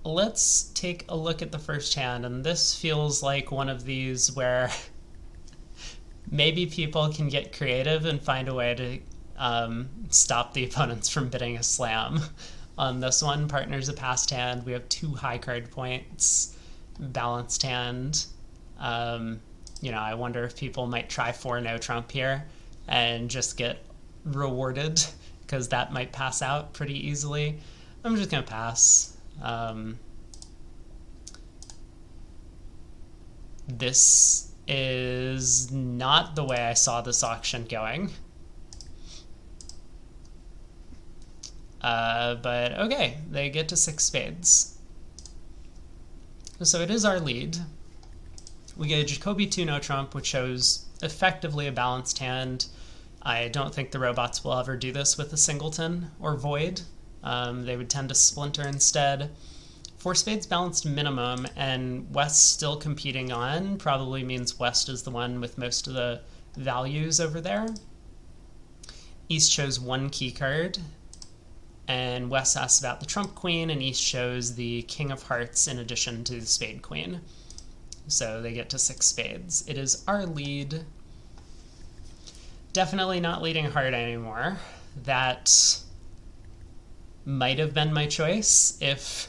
let's take a look at the first hand, and this feels like one of these where maybe people can get creative and find a way to stop the opponents from bidding a slam. On this one, partner's a passed hand. We have 2 high card points, balanced hand. I wonder if people might try 4 no trump here and just get rewarded, because that might pass out pretty easily. I'm just going to pass. This is not the way I saw this auction going. But okay, they get to 6 spades. So it is our lead. We get a Jacoby 2 no trump, which shows effectively a balanced hand. I don't think the robots will ever do this with a singleton or void. They would tend to splinter instead. 4 spades balanced minimum, and West still competing on probably means West is the one with most of the values over there. East shows 1 key card, and West asks about the trump queen, and East shows the king of hearts in addition to the spade queen. So they get to 6 spades. It is our lead. Definitely not leading heart anymore. That might have been my choice if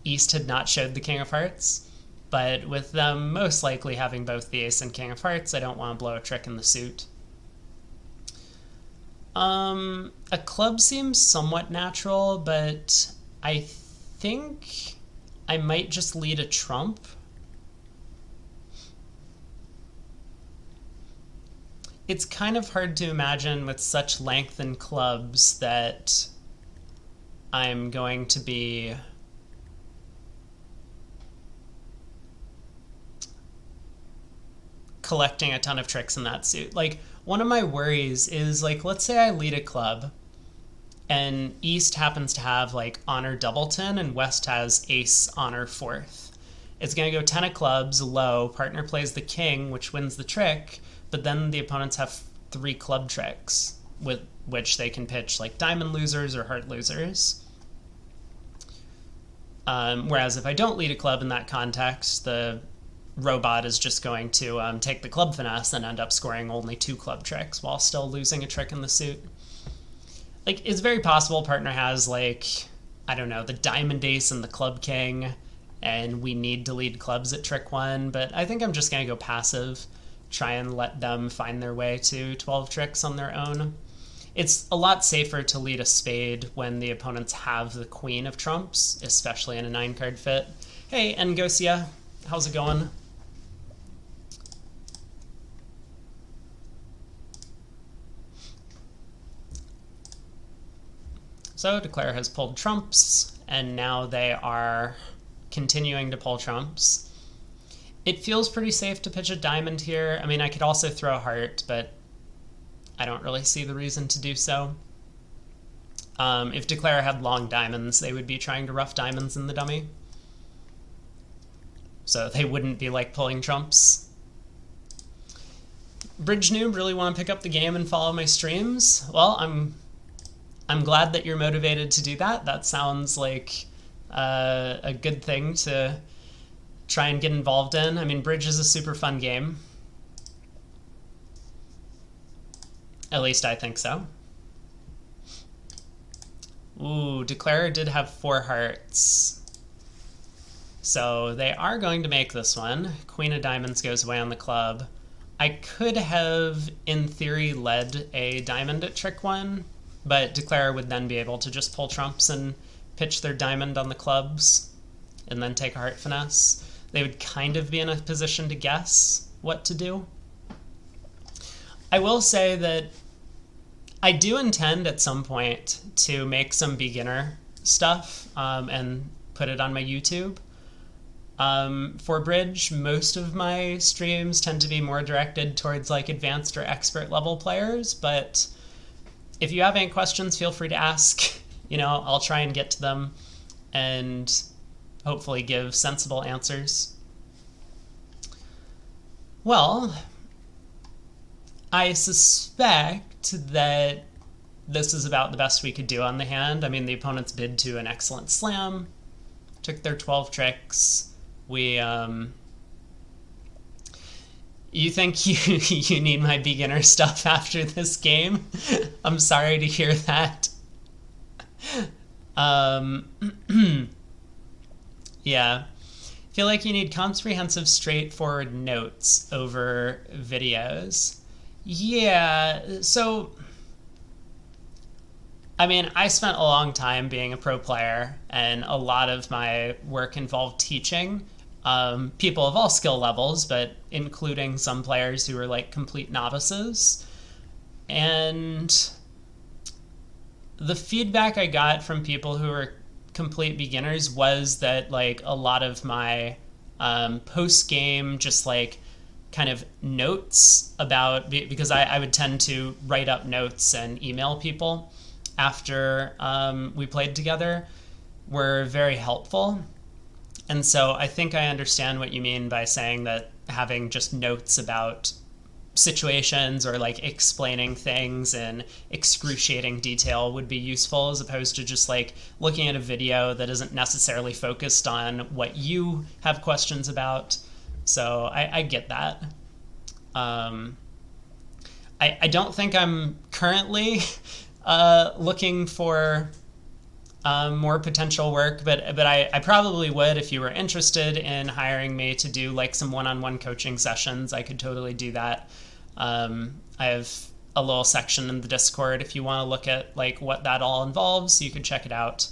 East had not showed the king of hearts, but with them most likely having both the ace and king of hearts, I don't want to blow a trick in the suit. A club seems somewhat natural, but I think I might just lead a trump. It's kind of hard to imagine with such length in clubs that I'm going to be collecting a ton of tricks in that suit. Like, one of my worries is, like, let's say I lead a club and East happens to have like honor doubleton and West has ace honor fourth. It's going to go 10 of clubs low, partner plays the king, which wins the trick, but then the opponents have 3 club tricks with which they can pitch like diamond losers or heart losers. Whereas if I don't lead a club in that context, the robot is just going to take the club finesse and end up scoring only 2 club tricks while still losing a trick in the suit. Like, it's very possible partner has, like, I don't know, the diamond ace and the club king, and we need to lead clubs at trick 1, but I think I'm just going to go passive, try and let them find their way to 12 tricks on their own. It's a lot safer to lead a spade when the opponents have the queen of trumps, especially in a 9-card fit. Hey, Ngosia, how's it going? So Declare has pulled trumps, and now they are continuing to pull trumps. It feels pretty safe to pitch a diamond here. I mean, I could also throw a heart, but I don't really see the reason to do so. If Declare had long diamonds, they would be trying to rough diamonds in the dummy. So they wouldn't be like pulling trumps. Bridge Noob, really want to pick up the game and follow my streams? Well, I'm glad that you're motivated to do that. That sounds like a good thing to try and get involved in. I mean, Bridge is a super fun game. At least I think so. Ooh, Declare did have 4 hearts. So they are going to make this one. Queen of diamonds goes away on the club. I could have, in theory, led a diamond at trick 1, but Declare would then be able to just pull trumps and pitch their diamond on the clubs and then take a heart finesse. They would kind of be in a position to guess what to do. I will say that I do intend at some point to make some beginner stuff and put it on my YouTube. For Bridge, most of my streams tend to be more directed towards like advanced or expert level players, but if you have any questions, feel free to ask. I'll try and get to them and hopefully give sensible answers. Well, I suspect that this is about the best we could do on the hand. I mean, the opponent's bid to an excellent slam. took their 12 tricks. We, you think you need my beginner stuff after this game? I'm sorry to hear that. Um, yeah. Feel like you need comprehensive, straightforward notes over videos. Yeah, so I mean, I spent a long time being a pro player, and a lot of my work involved teaching people of all skill levels, but including some players who were like complete novices. And the feedback I got from people who were complete beginners was that like a lot of my post game just like kind of notes about, because I would tend to write up notes and email people after we played together, were very helpful. And so I think I understand what you mean by saying that having just notes about situations or like explaining things in excruciating detail would be useful, as opposed to just like looking at a video that isn't necessarily focused on what you have questions about. So I get that. I don't think I'm currently looking for more potential work, but I probably would if you were interested in hiring me to do like some one-on-one coaching sessions. I could totally do that. I have a little section in the Discord if you want to look at like what that all involves. You could check it out,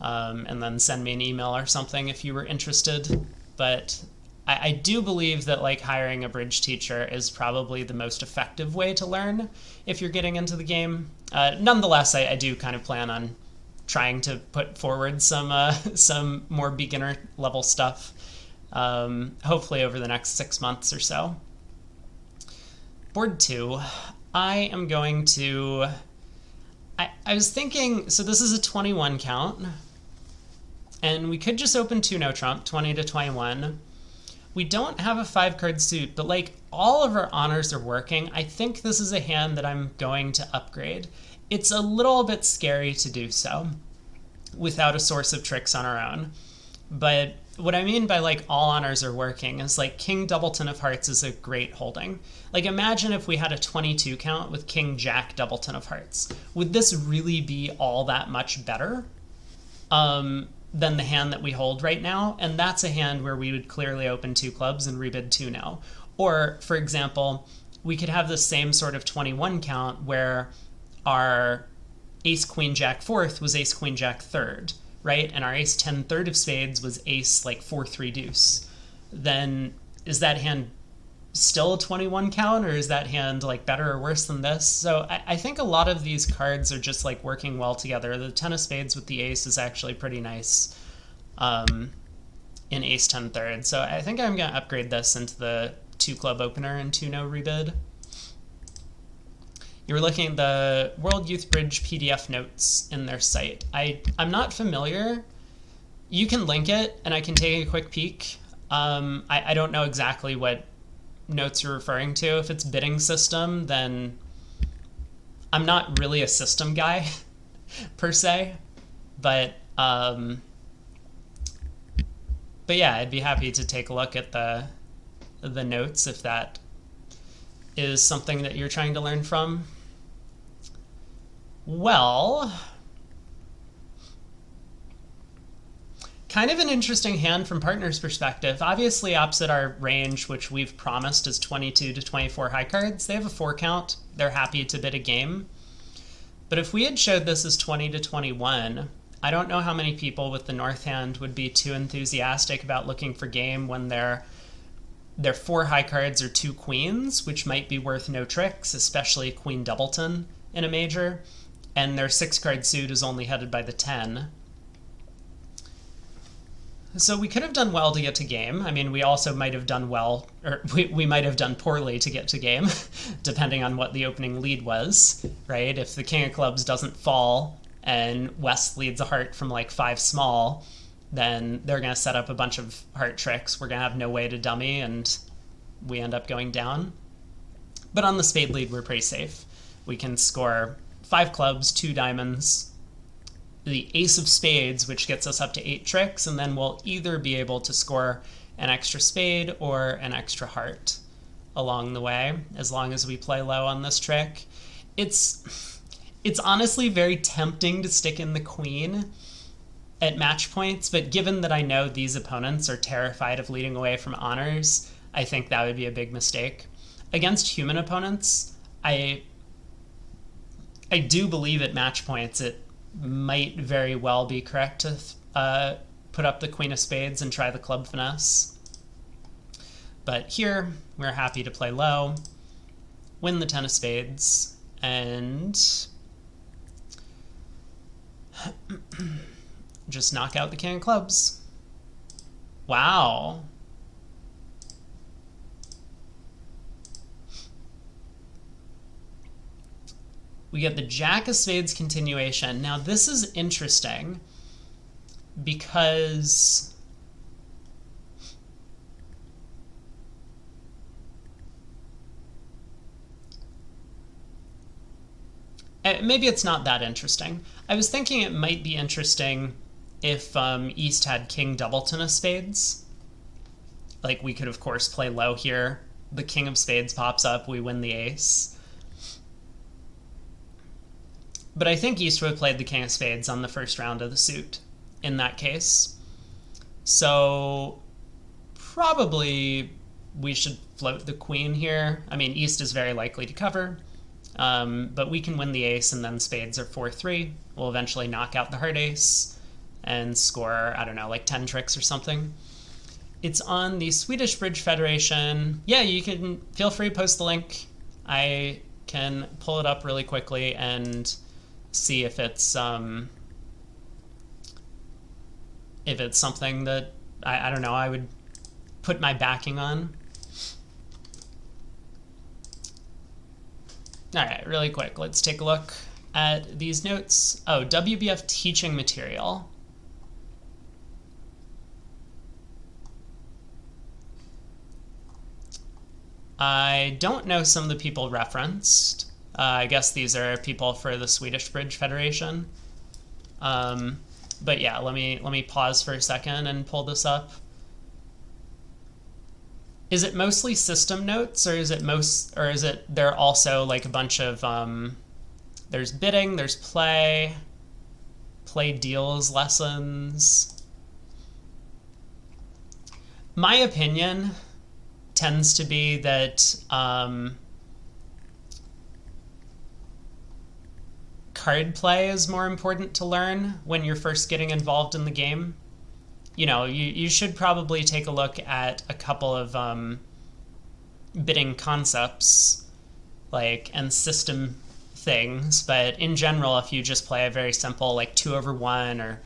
and then send me an email or something if you were interested. But I do believe that like hiring a bridge teacher is probably the most effective way to learn if you're getting into the game. Nonetheless, I do kind of plan on trying to put forward some more beginner level stuff, hopefully over the next 6 months or so. Board 2, I am going to... I was thinking, so this is a 21 count, and we could just open 2 no trump, 20 to 21. We don't have a 5-card suit, but like all of our honors are working. I think this is a hand that I'm going to upgrade. It's a little bit scary to do so without a source of tricks on our own. But what I mean by like all honors are working is like King Doubleton of Hearts is a great holding. Like imagine if we had a 22 count with King Jack Doubleton of Hearts. Would this really be all that much better than the hand that we hold right now? And that's a hand where we would clearly open 2 clubs and rebid 2 no. Or, for example, we could have the same sort of 21 count where our ace queen jack fourth was ace queen jack third, right? And our ace 10 third of spades was ace like 4-3 deuce. Then is that hand still a 21 count, or is that hand like better or worse than this? So I think a lot of these cards are just like working well together. The 10 of spades with the ace is actually pretty nice in ace 10 third. So I think I'm going to upgrade this into the 2 club opener and 2 no rebid. You were looking at the World Youth Bridge PDF notes in their site. I'm not familiar. You can link it, and I can take a quick peek. I don't know exactly what notes you're referring to. If it's bidding system, then I'm not really a system guy, per se. But yeah, I'd be happy to take a look at the notes if that is something that you're trying to learn from. Well, kind of an interesting hand from partner's perspective. Obviously opposite our range, which we've promised is 22 to 24 high cards. They have a 4 count. They're happy to bid a game. But if we had showed this as 20 to 21, I don't know how many people with the north hand would be too enthusiastic about looking for game when their 4 high cards are 2 queens, which might be worth no tricks, especially Queen Doubleton in a major, and their 6-card suit is only headed by the 10. So we could have done well to get to game. I mean, we also might have done well, or we might have done poorly to get to game, depending on what the opening lead was, right? If the king of clubs doesn't fall and West leads a heart from like 5 small, then they're going to set up a bunch of heart tricks. We're going to have no way to dummy, and we end up going down. But on the spade lead, we're pretty safe. We can score 5 clubs, 2 diamonds, the ace of spades, which gets us up to 8 tricks, and then we'll either be able to score an extra spade or an extra heart along the way, as long as we play low on this trick. It's honestly very tempting to stick in the queen at match points, but given that I know these opponents are terrified of leading away from honors, I think that would be a big mistake. Against human opponents, I do believe at match points it might very well be correct to put up the queen of spades and try the club finesse. But here, we're happy to play low, win the 10 of spades, and just knock out the king of clubs. Wow. We get the jack of spades continuation. Now this is interesting because maybe it's not that interesting. I was thinking it might be interesting if East had king doubleton of spades. Like, we could, of course, play low here. The king of spades pops up, we win the ace. But I think East would have played the king of spades on the first round of the suit in that case. So probably we should float the queen here. I mean, East is very likely to cover, but we can win the ace, and then spades are 4-3. We'll eventually knock out the heart ace and score, I don't know, like 10 tricks or something. It's on the Swedish Bridge Federation. Yeah, you can feel free to post the link. I can pull it up really quickly and see if it's something that I don't know, I would put my backing on. All right, really quick, let's take a look at these notes. Oh, WBF teaching material. I don't know some of the people referenced. I guess these are people for the Swedish Bridge Federation. But yeah, let me pause for a second and pull this up. Is it mostly system notes, or is it there also like a bunch of there's bidding, there's play deals lessons. My opinion tends to be that card play is more important to learn when you're first getting involved in the game. You know, you should probably take a look at a couple of bidding concepts, like, and system things, but in general, if you just play a very simple like 2/1 or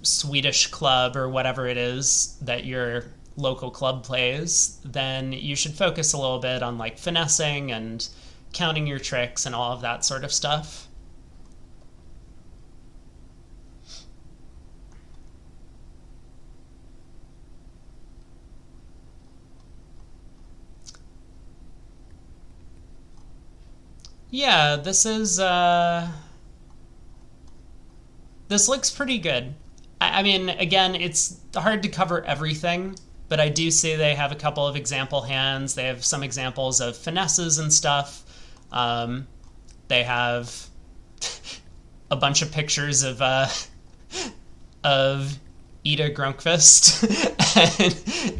Swedish club or whatever it is that your local club plays, then you should focus a little bit on like finessing and counting your tricks and all of that sort of stuff. Yeah, this looks pretty good. I mean, again, it's hard to cover everything, but I do see they have a couple of example hands. They have some examples of finesses and stuff. They have a bunch of pictures of Ida Grunqvist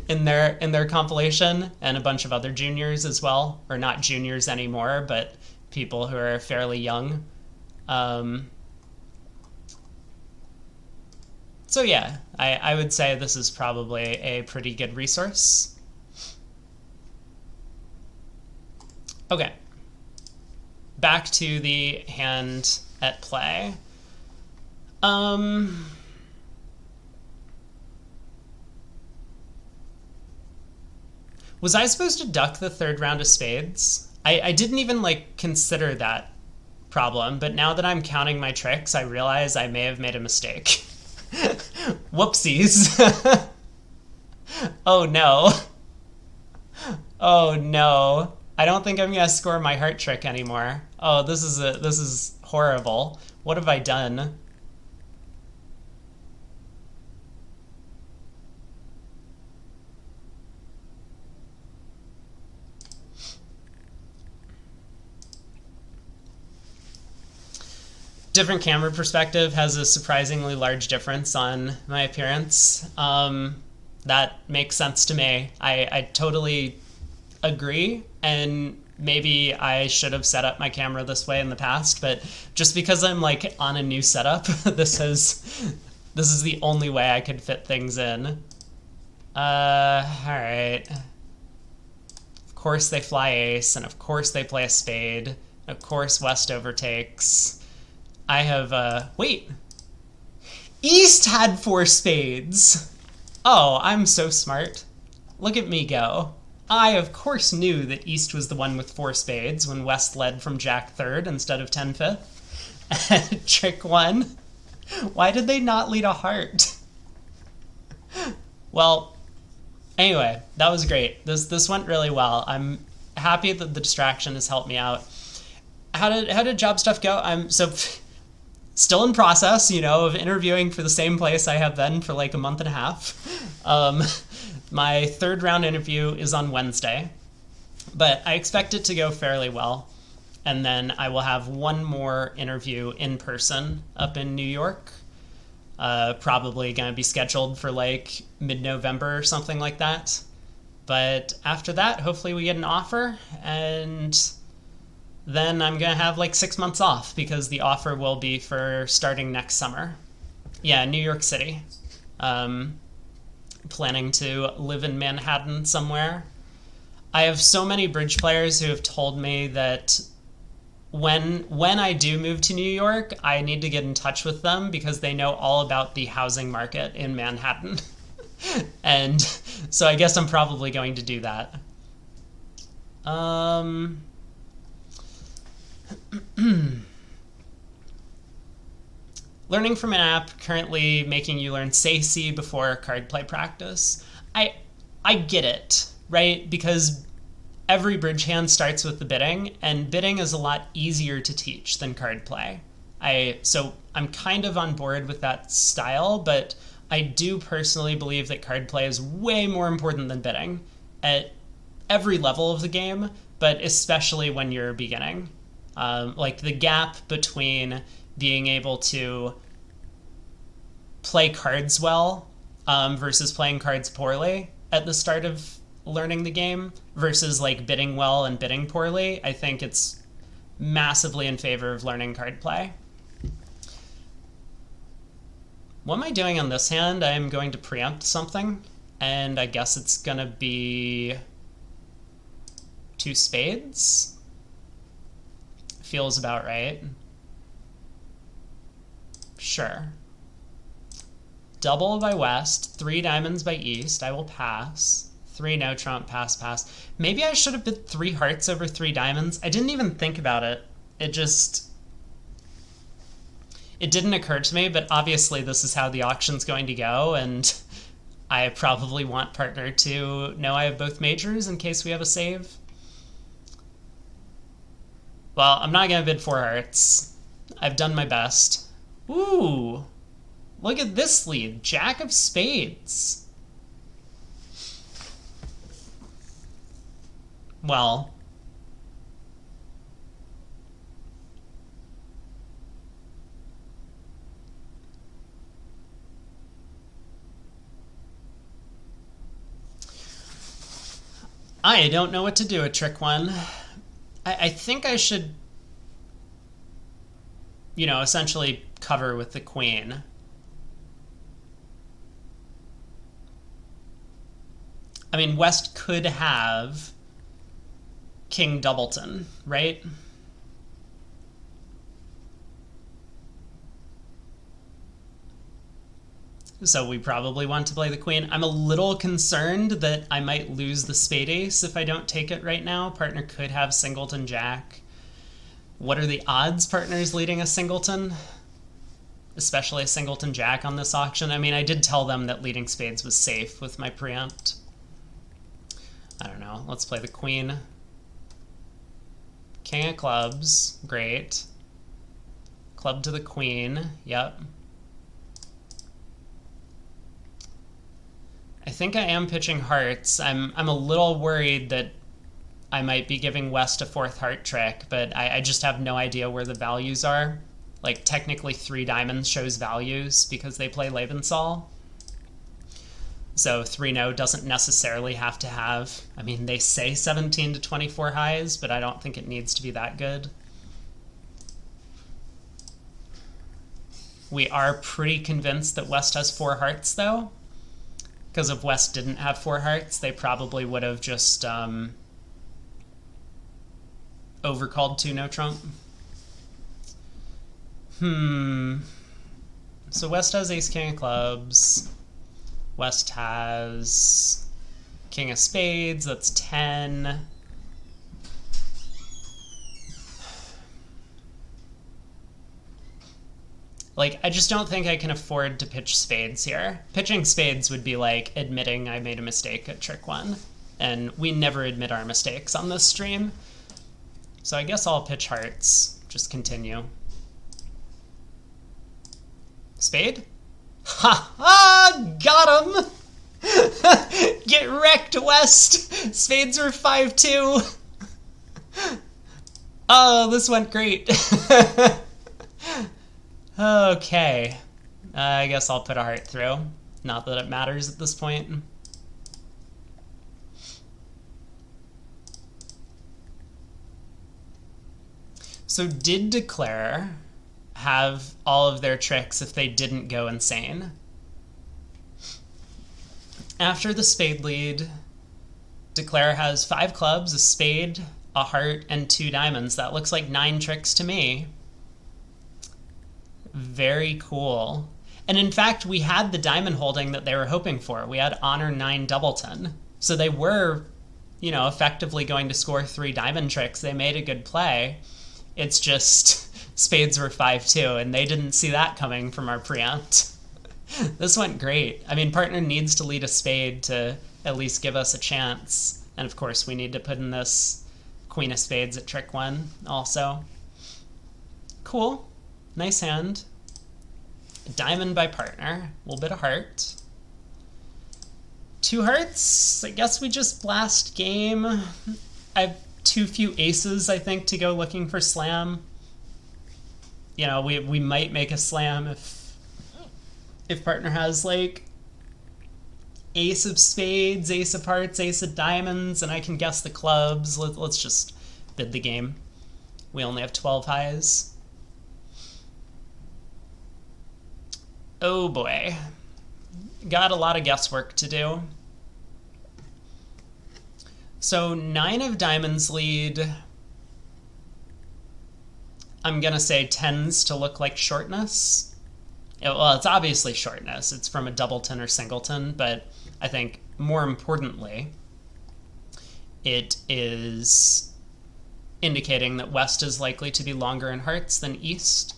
in their compilation, and a bunch of other juniors as well, or not juniors anymore, but people who are fairly young. So yeah, I would say this is probably a pretty good resource. Okay, back to the hand at play. Was I supposed to duck the third round of spades? I didn't even like consider that problem, but now that I'm counting my tricks, I realize I may have made a mistake. Whoopsies. Oh no. Oh no. I don't think I'm gonna score my heart trick anymore. Oh, this is horrible. What have I done? Different camera perspective has a surprisingly large difference on my appearance. That makes sense to me. I totally agree, and maybe I should have set up my camera this way in the past, but just because I'm like on a new setup, this is the only way I could fit things in. All right. Of course they fly ace, and of course they play a spade. Of course West overtakes. I have, wait. East had 4 spades. Oh, I'm so smart. Look at me go. I, of course, knew that East was the one with 4 spades when West led from Jack third instead of 10 fifth. Trick 1. Why did they not lead a heart? Well, anyway, that was great. This went really well. I'm happy that the distraction has helped me out. How did job stuff go? I'm still in process, of interviewing for the same place I have been for like a month and a half. My 3rd round interview is on Wednesday, but I expect it to go fairly well. And then I will have one more interview in person up in New York. Probably going to be scheduled for like mid-November or something like that. But after that, hopefully we get an offer, and then I'm going to have like 6 months off because the offer will be for starting next summer. Yeah, New York City. Planning to live in Manhattan somewhere. I have so many bridge players who have told me that when I do move to New York, I need to get in touch with them because they know all about the housing market in Manhattan. And so I guess I'm probably going to do that. Learning from an app currently making you learn Say-C before card play practice. I get it, right? Because every bridge hand starts with the bidding, and bidding is a lot easier to teach than card play. So I'm kind of on board with that style, but I do personally believe that card play is way more important than bidding at every level of the game, but especially when you're beginning. Like the gap between being able to play cards well versus playing cards poorly at the start of learning the game versus like bidding well and bidding poorly, I think it's massively in favor of learning card play. What am I doing on this hand? I'm going to preempt something, and I guess it's gonna be 2 spades. Feels about right. Sure. Double by West, 3 diamonds by East. I will pass. 3 no trump, pass, pass. Maybe I should have bid 3 hearts over 3 diamonds. I didn't even think about it. It didn't occur to me, but obviously this is how the auction's going to go, and I probably want partner to know I have both majors in case we have a save. Well, I'm not going to bid 4 hearts. I've done my best. Ooh, look at this lead. Jack of spades. Well, I don't know what to do at trick 1. I think I should, essentially cover with the queen. I mean, West could have King Doubleton, right? So we probably want to play the queen. I'm a little concerned that I might lose the spade ace if I don't take it right now. Partner could have singleton jack. What are the odds partner's leading a singleton? Especially a singleton jack on this auction. I mean, I did tell them that leading spades was safe with my preempt. I don't know. Let's play the queen. King of clubs. Great. Club to the queen. Yep. I think I am pitching hearts. I'm a little worried that I might be giving West a 4th heart trick, but I just have no idea where the values are. Like, technically 3 diamonds shows values because they play Lebensal. So 3-no doesn't necessarily have to have... I mean, they say 17 to 24 highs, but I don't think it needs to be that good. We are pretty convinced that West has 4 hearts, though. Because if West didn't have 4 hearts, they probably would have just overcalled 2-no trump. So West has ace king of clubs. West has king of spades, that's 10. Like, I just don't think I can afford to pitch spades here. Pitching spades would be like admitting I made a mistake at trick 1. And we never admit our mistakes on this stream. So I guess I'll pitch hearts. Just continue. Spade? Ha ha! Got him! Get wrecked, West! Spades are 5-2. Oh, this went great. Okay. I guess I'll put a heart through. Not that it matters at this point. So did Declare have all of their tricks if they didn't go insane? After the spade lead, Declare has 5 clubs, a spade, a heart, and 2 diamonds. That looks like 9 tricks to me. Very cool. And in fact, we had the diamond holding that they were hoping for. We had honor 9 doubleton. So they were, you know, effectively going to score 3 diamond tricks. They made a good play. It's just spades were 5-2, and they didn't see that coming from our preempt. This went great. I mean, partner needs to lead a spade to at least give us a chance. And of course, we need to put in this queen of spades at trick 1 also. Cool. Nice hand. Diamond by partner. A little bit of heart. 2 hearts. I guess we just blast game. I have too few aces, I think, to go looking for slam. You know, we might make a slam if partner has, like, ace of spades, ace of hearts, ace of diamonds, and I can guess the clubs. Let's just bid the game. We only have 12 highs. Oh boy. Got a lot of guesswork to do. So 9 of diamonds lead. I'm gonna say tends to look like shortness. Well, it's obviously shortness. It's from a doubleton or singleton, but I think more importantly, it is indicating that West is likely to be longer in hearts than East.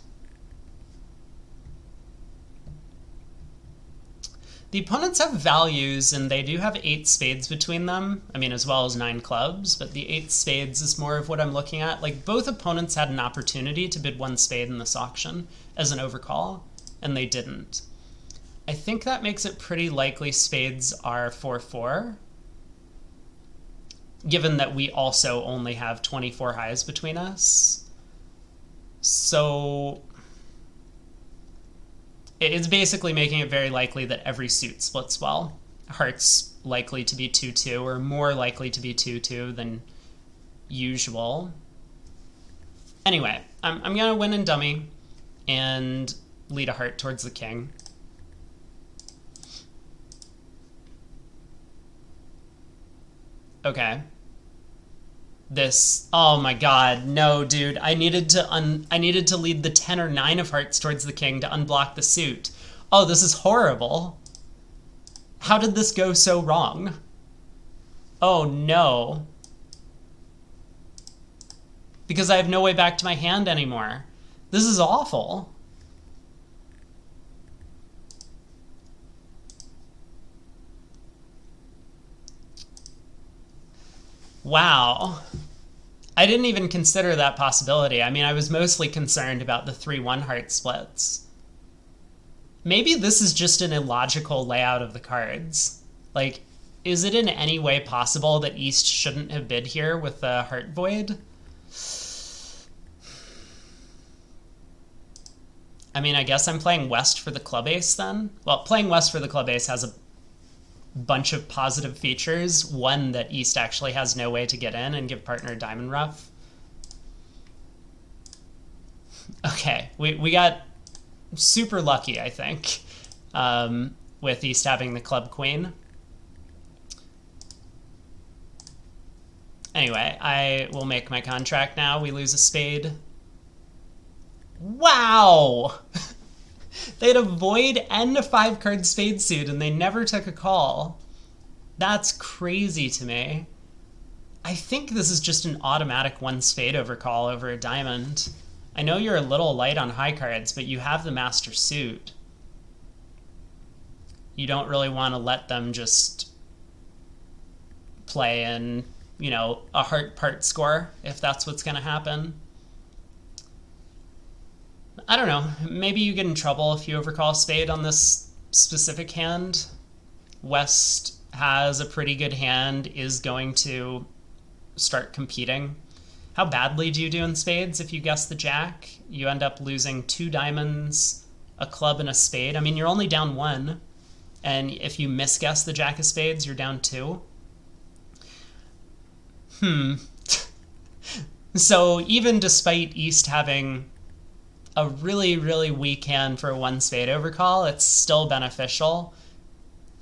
The opponents have values, and they do have 8 spades between them. I mean, as well as 9 clubs, but the 8 spades is more of what I'm looking at. Like, both opponents had an opportunity to bid 1 spade in this auction as an overcall, and they didn't. I think that makes it pretty likely spades are 4-4, given that we also only have 24 highs between us. So it's basically making it very likely that every suit splits well. Hearts likely to be 2-2, or more likely to be 2-2 than usual. Anyway, I'm going to win in dummy and lead a heart towards the king. Okay. This, oh my god, no, dude. I needed to lead the 10 or 9 of hearts towards the king to unblock the suit. Oh, this is horrible. How did this go so wrong? Oh no. Because I have no way back to my hand anymore. This is awful. Wow. I didn't even consider that possibility. I mean, I was mostly concerned about the 3-1 heart splits. Maybe this is just an illogical layout of the cards. Like, is it in any way possible that East shouldn't have bid here with the heart void? I mean, I guess I'm playing West for the club ace then. Well, playing West for the club ace has a bunch of positive features. One, that East actually has no way to get in and give partner diamond ruff. Okay, we got super lucky, I think, with East having the club queen. Anyway, I will make my contract now. We lose a spade. Wow! They had a void and a 5-card spade suit, and they never took a call. That's crazy to me. I think this is just an automatic 1 spade overcall over a diamond. I know you're a little light on high cards, but you have the master suit. You don't really want to let them just play in, you know, a heart part score if that's what's going to happen. I don't know. Maybe you get in trouble if you overcall spade on this specific hand. West has a pretty good hand, is going to start competing. How badly do you do in spades if you guess the jack? You end up losing 2 diamonds, a club, and a spade. I mean, you're only down 1. And if you misguess the jack of spades, you're down 2. So even despite East having a really, really weak hand for a 1 spade overcall, it's still beneficial,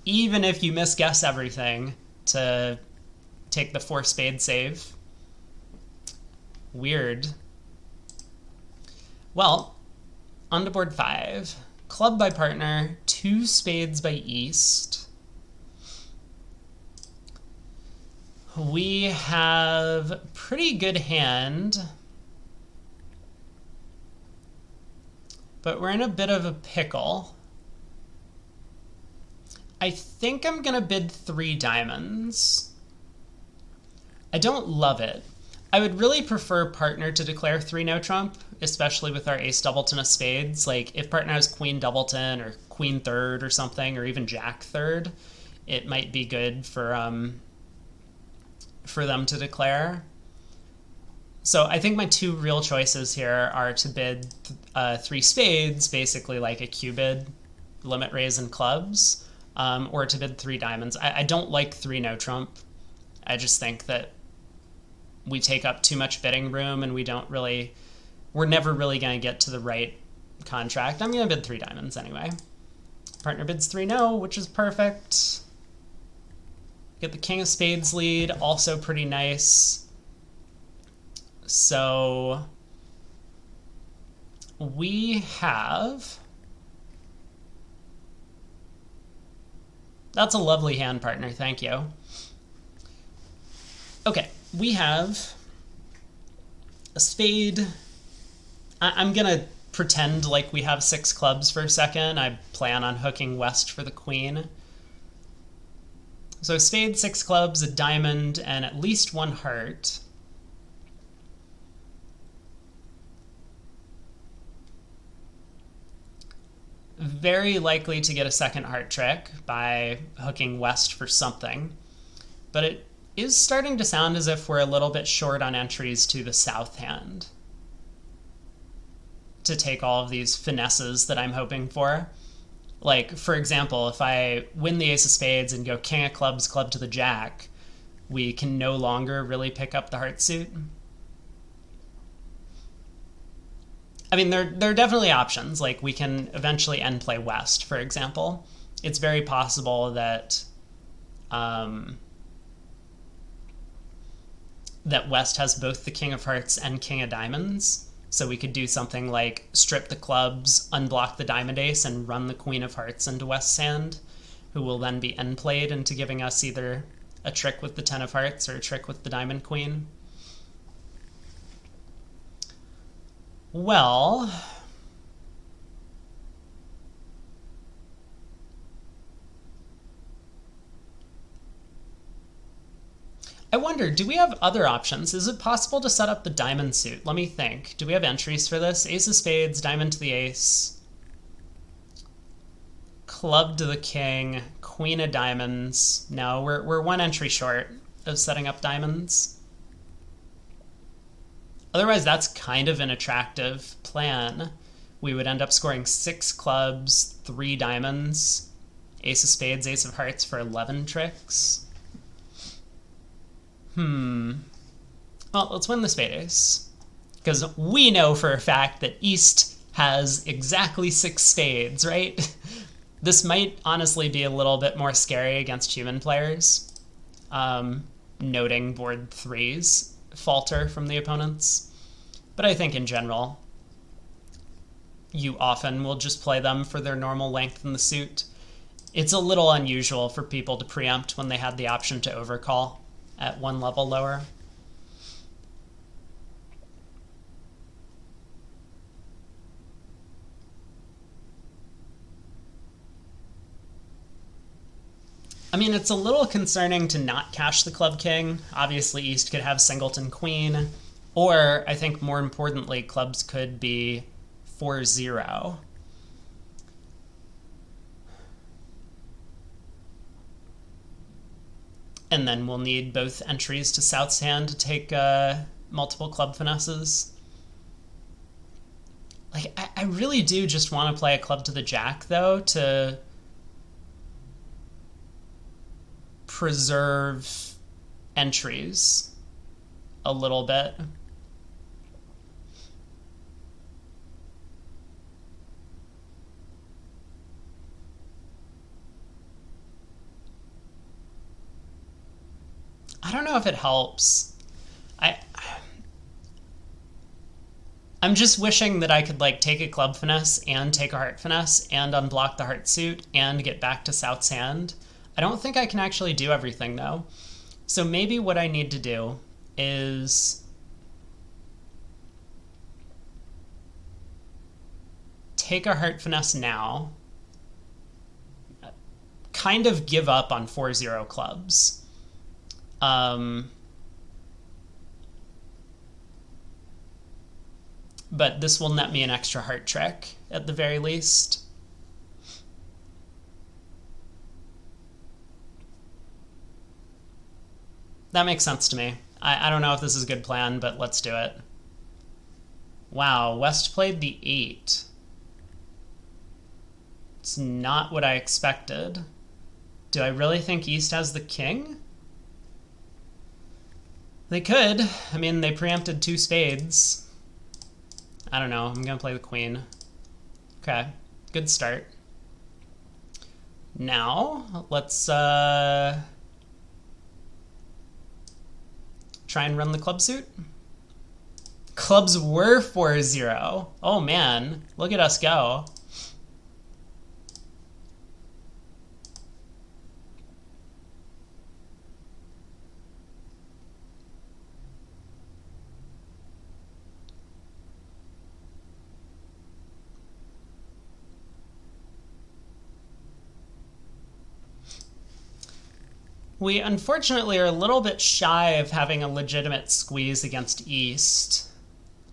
even if you misguess everything, to take the 4 spade save. Weird. Well, on to board 5. Club by partner, 2 spades by East. We have pretty good hand, but we're in a bit of a pickle. I think I'm gonna bid 3 diamonds. I don't love it. I would really prefer partner to declare 3 no trump, especially with our ace doubleton of spades. Like, if partner has queen doubleton or queen third or something, or even jack third, it might be good for them to declare. So I think my 2 real choices here are to bid 3 spades, basically like a Q bid, limit raise and clubs, or to bid 3 diamonds. I don't like 3 no trump. I just think that we take up too much bidding room, and we're never really going to get to the right contract. I'm going to bid 3 diamonds anyway. Partner bids 3 no, which is perfect. Get the king of spades lead, also pretty nice. So we have... That's a lovely hand, partner, thank you. Okay, we have a spade. I'm gonna pretend like we have 6 clubs for a second. I plan on hooking West for the queen. So spade, 6 clubs, a diamond, and at least 1 heart. Very likely to get a second heart trick by hooking West for something. But it is starting to sound as if we're a little bit short on entries to the south hand to take all of these finesses that I'm hoping for. Like, for example, if I win the ace of spades and go king of clubs, club to the jack, we can no longer really pick up the heart suit. I mean, there are definitely options. Like, we can eventually end play West, for example. It's very possible that that West has both the king of hearts and king of diamonds. So we could do something like strip the clubs, unblock the diamond ace, and run the queen of hearts into West's hand, who will then be end played into giving us either a trick with the 10 of hearts or a trick with the diamond queen. Well, I wonder, do we have other options? Is it possible to set up the diamond suit? Let me think. Do we have entries for this? Ace of spades, diamond to the ace, club to the king, queen of diamonds. No, we're 1 entry short of setting up diamonds. Otherwise, that's kind of an attractive plan. we would end up scoring 6 clubs, 3 diamonds, ace of spades, ace of hearts for 11 tricks. Well, let's win the spade ace. Because we know for a fact that East has exactly 6 spades, right? This might honestly be a little bit more scary against human players, noting board 3s falter from the opponents. But I think in general, you often will just play them for their normal length in the suit. It's a little unusual for people to preempt when they had the option to overcall at 1 level lower. I mean, it's a little concerning to not cash the club king. Obviously, East could have singleton queen, or I think more importantly, clubs could be 4-0. And then we'll need both entries to South's hand to take multiple club finesses. Like, I really do just want to play a club to the jack, though, to preserve entries a little bit. I don't know if it helps. I'm just wishing that I could like take a club finesse and take a heart finesse and unblock the heart suit and get back to South's hand. I don't think I can actually do everything though. So maybe what I need to do is take a heart finesse now, kind of give up on 4-0 clubs. But this will net me an extra heart trick at the very least. That makes sense to me. I don't know if this is a good plan, but let's do it. Wow, West played the 8. It's not what I expected. Do I really think East has the king? They could. I mean, they preempted 2 spades. I don't know. I'm going to play the queen. Okay. Good start. Now, let's try and run the club suit. Clubs were 4-0. Oh, man. Look at us go. We unfortunately are a little bit shy of having a legitimate squeeze against East,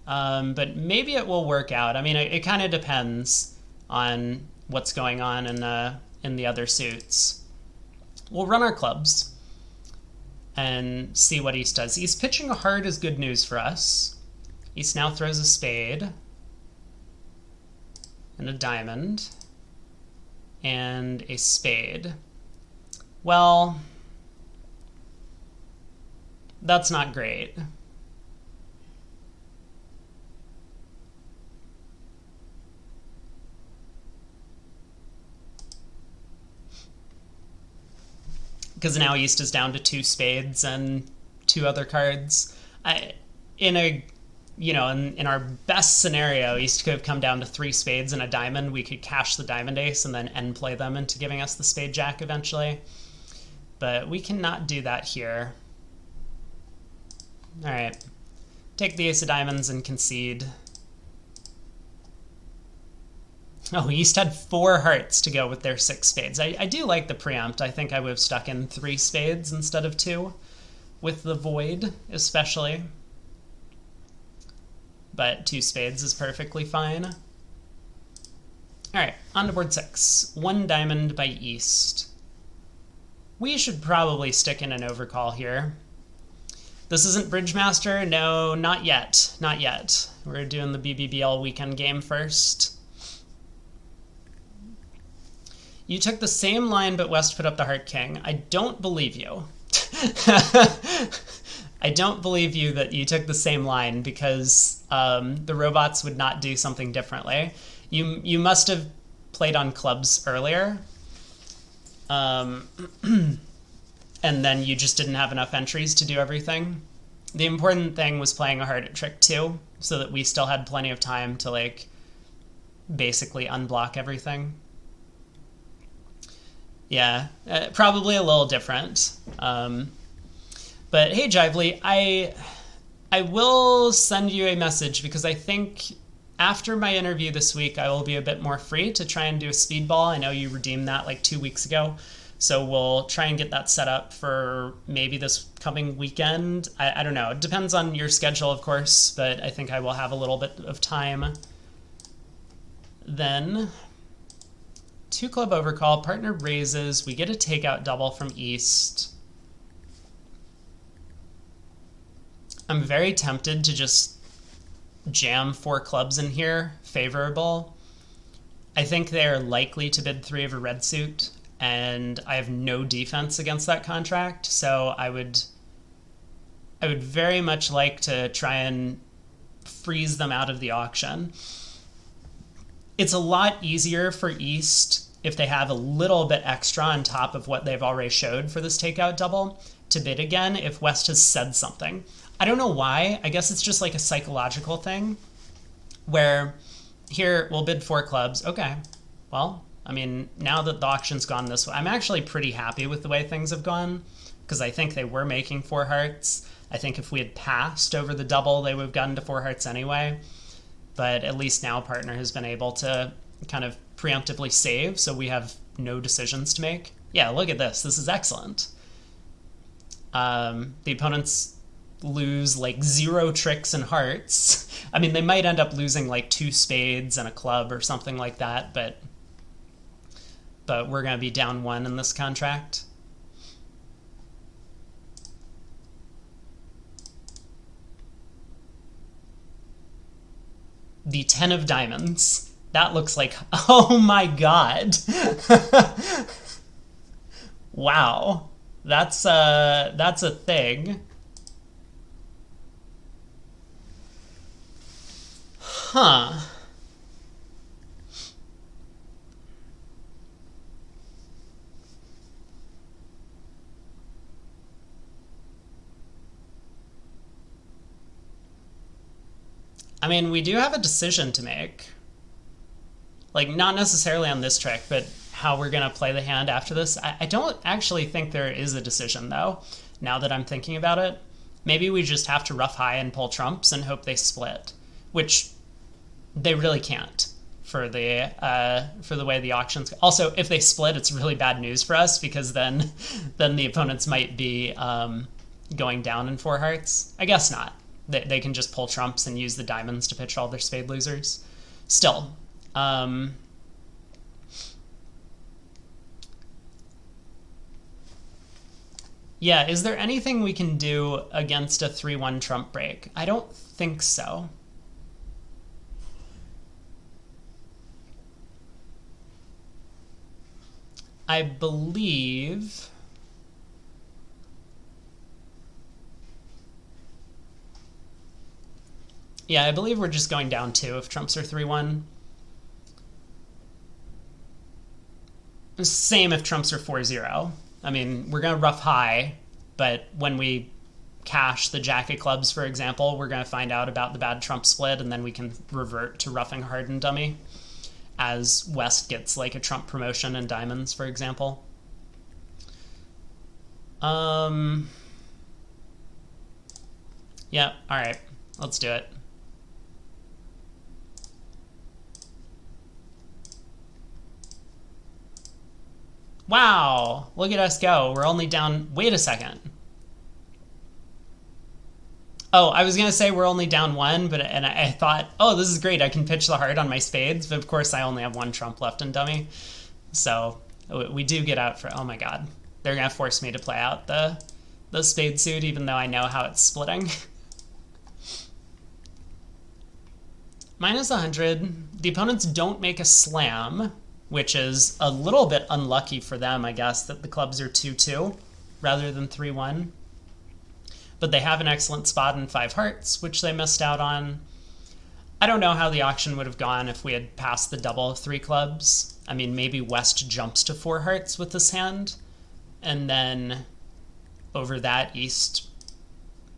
but maybe it will work out. I mean, it kind of depends on what's going on in the other suits. We'll run our clubs and see what East does. East pitching a heart is good news for us. East now throws a spade and a diamond and a spade. Well, that's not great. Because now East is down to 2 spades and 2 other cards. In our best scenario, East could have come down to 3 spades and a diamond. We could cash the diamond ace and then end play them into giving us the spade jack eventually. But we cannot do that here. All right, take the ace of diamonds and concede. Oh, East had 4 hearts to go with their 6 spades. I do like the preempt. I think I would have stuck in 3 spades instead of 2 with the void, especially. But 2 spades is perfectly fine. All right, on to board 6. 1 diamond by East. We should probably stick in an overcall here. This isn't Bridgemaster? No, not yet. Not yet. We're doing the BBBL weekend game first. You took the same line, but West put up the Heart King. I don't believe you. I don't believe you that you took the same line because the robots would not do something differently. You must have played on clubs earlier. And then you just didn't have enough entries to do everything. The important thing was playing a hard at trick 2 so that we still had plenty of time to like basically unblock everything. Yeah, probably a little different. But hey, Jively, I will send you a message because I think after my interview this week, I will be a bit more free to try and do a speedball. I know you redeemed that like 2 weeks ago. So we'll try and get that set up for maybe this coming weekend. I don't know. It depends on your schedule, of course, but I think I will have a little bit of time. Then 2 club overcall, partner raises. We get a takeout double from East. I'm very tempted to just jam 4 clubs in here, favorable. I think they are likely to bid 3 of a red suit, and I have no defense against that contract, so I would very much like to try and freeze them out of the auction. It's a lot easier for East if they have a little bit extra on top of what they've already showed for this takeout double to bid again if West has said something. I don't know why. I guess it's just like a psychological thing where here we'll bid 4 clubs. Okay, well, I mean, now that the auction's gone this way, I'm actually pretty happy with the way things have gone because I think they were making 4 hearts. I think if we had passed over the double, they would have gotten to 4 hearts anyway. But at least now partner has been able to kind of preemptively save, so we have no decisions to make. Yeah, look at this. This is excellent. The opponents lose like 0 tricks and hearts. I mean, they might end up losing like 2 spades and a club or something like that, but we're going to be down 1 in this contract. The 10 of diamonds. That looks like, oh my god. Wow. That's a thing. Huh. I mean, we do have a decision to make. Like, not necessarily on this trick, but how we're going to play the hand after this. I don't actually think there is a decision, though, now that I'm thinking about it. Maybe we just have to rough high and pull trumps and hope they split, which they really can't for the way the auctions. Also, if they split, it's really bad news for us because then the opponents might be going down in 4 hearts. I guess not. They can just pull trumps and use the diamonds to pitch all their spade losers. Still, yeah, is there anything we can do against a 3-1 trump break? I don't think so. I believe... Yeah, I believe we're just going down 2 if trumps are 3-1. Same if trumps are 4-0. I mean, we're going to rough high, but when we cash the jack of clubs, for example, we're going to find out about the bad trump split, and then we can revert to roughing hard and dummy as West gets like a trump promotion and diamonds, for example. Yeah, all right, let's do it. Wow, look at us go. We're only down... Wait a second. Oh, I was going to say we're only down 1, and I thought, oh, this is great. I can pitch the heart on my spades, but of course I only have 1 trump left in dummy. So we do get out for... Oh my god. They're going to force me to play out the spade suit, even though I know how it's splitting. Minus 100. The opponents don't make a slam. which is a little bit unlucky for them, I guess, that the clubs are 2-2 rather than 3-1. But they have an excellent spot in 5 hearts, which they missed out on. I don't know how the auction would have gone if we had passed the double of 3 clubs. I mean, maybe West jumps to 4 hearts with this hand, and then over that, East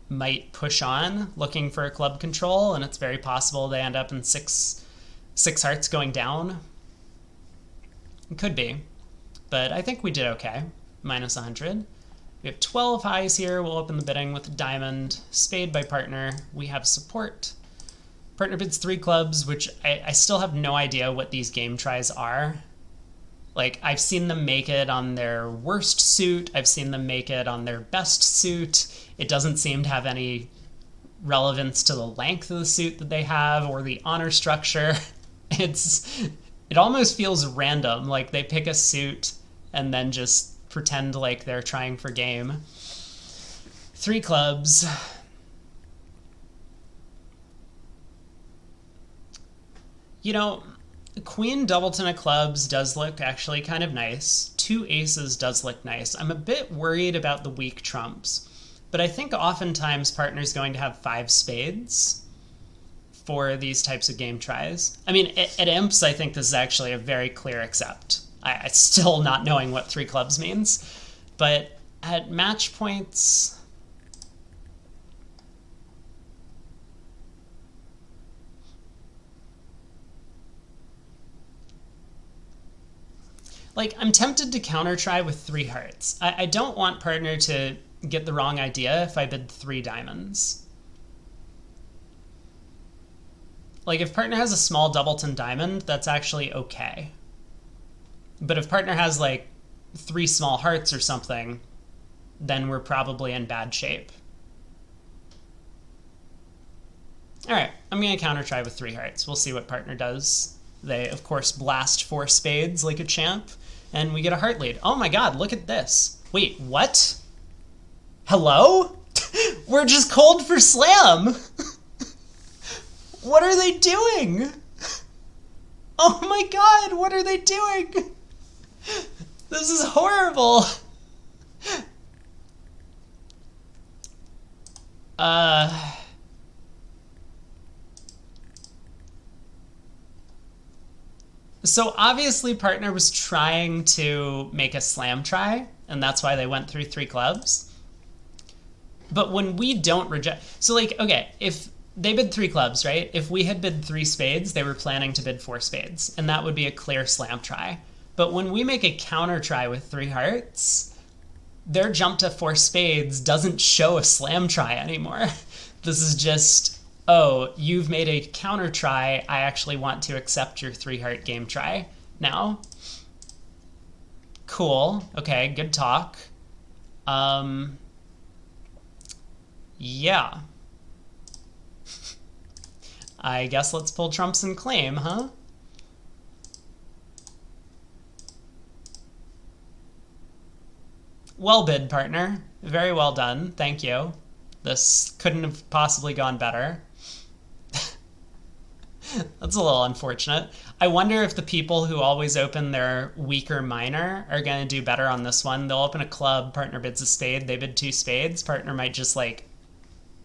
might push on, looking for a club control, and it's very possible they end up in 6 hearts going down. It could be, but I think we did okay. Minus 100. We have 12 highs here. We'll open the bidding with a diamond. Spade by partner. We have support. Partner bids 3 clubs, which I still have no idea what these game tries are. Like, I've seen them make it on their worst suit. I've seen them make it on their best suit. It doesn't seem to have any relevance to the length of the suit that they have or the honor structure. It almost feels random, like they pick a suit and then just pretend like they're trying for game. 3 clubs. You know, Queen Doubleton of clubs does look actually kind of nice. 2 aces does look nice. I'm a bit worried about the weak trumps, but I think oftentimes partner's going to have 5 spades for these types of game tries. I mean, at imps, I think this is actually a very clear accept. I still not knowing what 3 clubs means, but at match points, like, I'm tempted to counter try with 3 hearts. I don't want partner to get the wrong idea if I bid 3 diamonds. Like, if partner has a small doubleton diamond, that's actually okay. But if partner has, like, 3 small hearts or something, then we're probably in bad shape. All right, I'm going to counter try with 3 hearts. We'll see what partner does. They, of course, blast 4 spades like a champ, and we get a heart lead. Oh my god, look at this. Wait, what? Hello? We're just cold for slam! What are they doing? Oh my god, what are they doing? This is horrible. So obviously partner was trying to make a slam try, and that's why they went through 3 clubs. But when we don't reject... So, like, okay, if they bid 3 clubs, right? If we had bid 3 spades, they were planning to bid 4 spades, and that would be a clear slam try. But when we make a counter try with 3 hearts, their jump to 4 spades doesn't show a slam try anymore. This is just... oh, you've made a counter try. I actually want to accept your 3-heart game try now. Cool. Okay, good talk. Yeah. I guess let's pull trumps and claim, huh? Well bid, partner. Very well done. Thank you. This couldn't have possibly gone better. That's a little unfortunate. I wonder if the people who always open their weaker minor are going to do better on this one. They'll open a club, partner bids a spade, they bid 2 spades. Partner might just, like,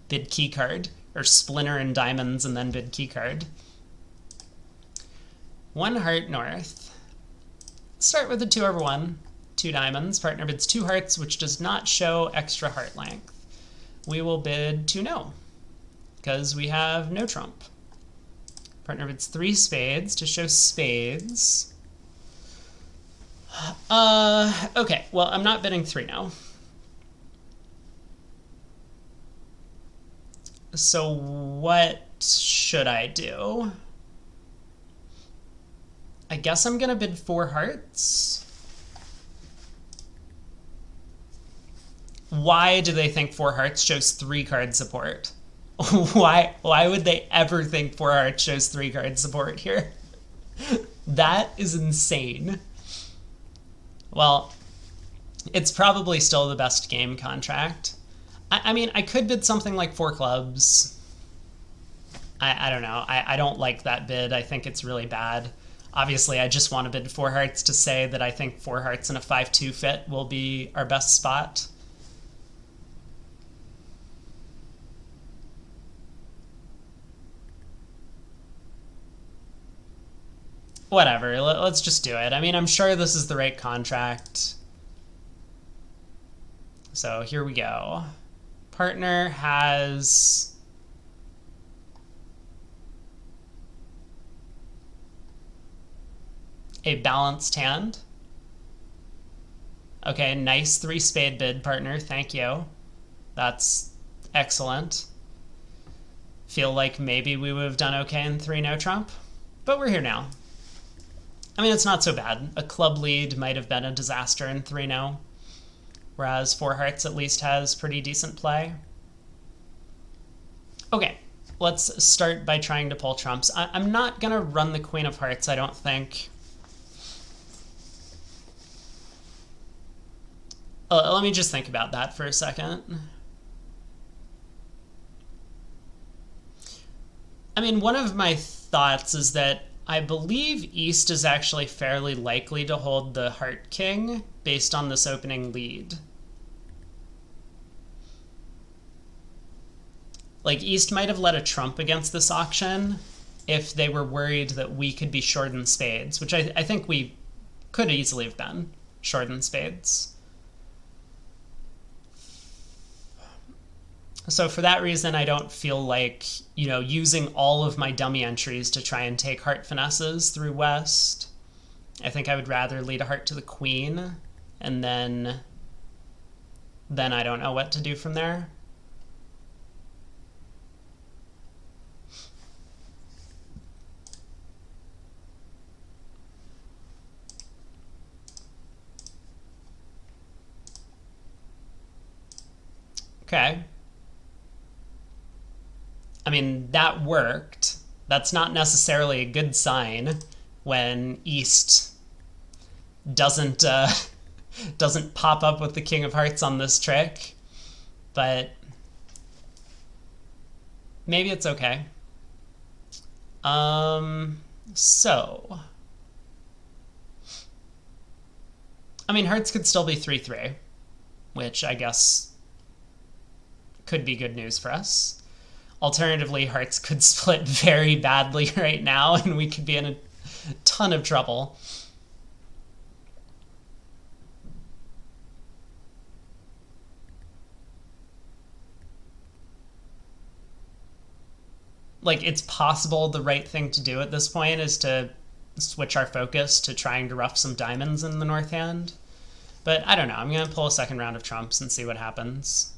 bid key card, or splinter in diamonds and then bid key card. 1 heart north. Start with a 2/1. 2 diamonds. Partner bids 2 hearts, which does not show extra heart length. We will bid 2 no, because we have no trump. Partner bids 3 spades to show spades. Okay, well, I'm not bidding 3 now. So what should I do? I guess I'm gonna bid 4 hearts. Why do they think 4 hearts shows 3 card support? Why would they ever think 4 hearts shows 3 card support here? That is insane. Well, it's probably still the best game contract. I mean, I could bid something like 4 clubs. I don't know. I don't like that bid. I think it's really bad. Obviously, I just want to bid 4 hearts to say that I think 4 hearts and a 5-2 fit will be our best spot. Whatever, let's just do it. I mean, I'm sure this is the right contract. So here we go. Partner has a balanced hand. Okay, nice 3 spade bid, partner. Thank you. That's excellent. Feel like maybe we would have done okay in 3 no trump, but we're here now. I mean, it's not so bad. A club lead might have been a disaster in 3 no, whereas 4 hearts at least has pretty decent play. Okay, let's start by trying to pull trumps. I'm not going to run the queen of hearts, I don't think. Let me just think about that for a second. I mean, one of my thoughts is that I believe East is actually fairly likely to hold the Heart King based on this opening lead. Like, East might have led a trump against this auction if they were worried that we could be short in spades, which I think we could easily have been short in spades. So for that reason, I don't feel like, you know, using all of my dummy entries to try and take heart finesses through West. I think I would rather lead a heart to the queen, and then I don't know what to do from there. Okay. I mean, that worked. That's not necessarily a good sign when East doesn't pop up with the King of Hearts on this trick, but maybe it's okay. So, I mean, hearts could still be 3-3, which I guess could be good news for us. Alternatively, hearts could split very badly right now, and we could be in a ton of trouble. Like, it's possible the right thing to do at this point is to switch our focus to trying to ruff some diamonds in the north hand. But I don't know. I'm going to pull a second round of trumps and see what happens.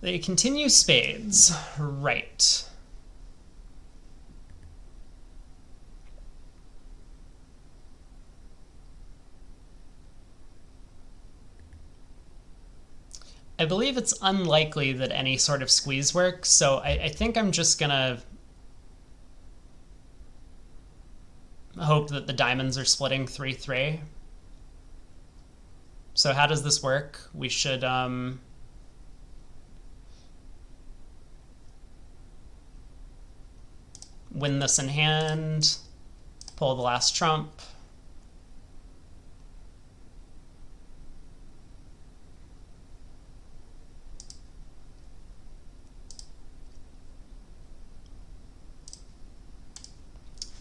They continue spades. Right. I believe it's unlikely that any sort of squeeze works, so I think I'm just gonna hope that the diamonds are splitting 3-3. So how does this work? We should win this in hand, pull the last trump.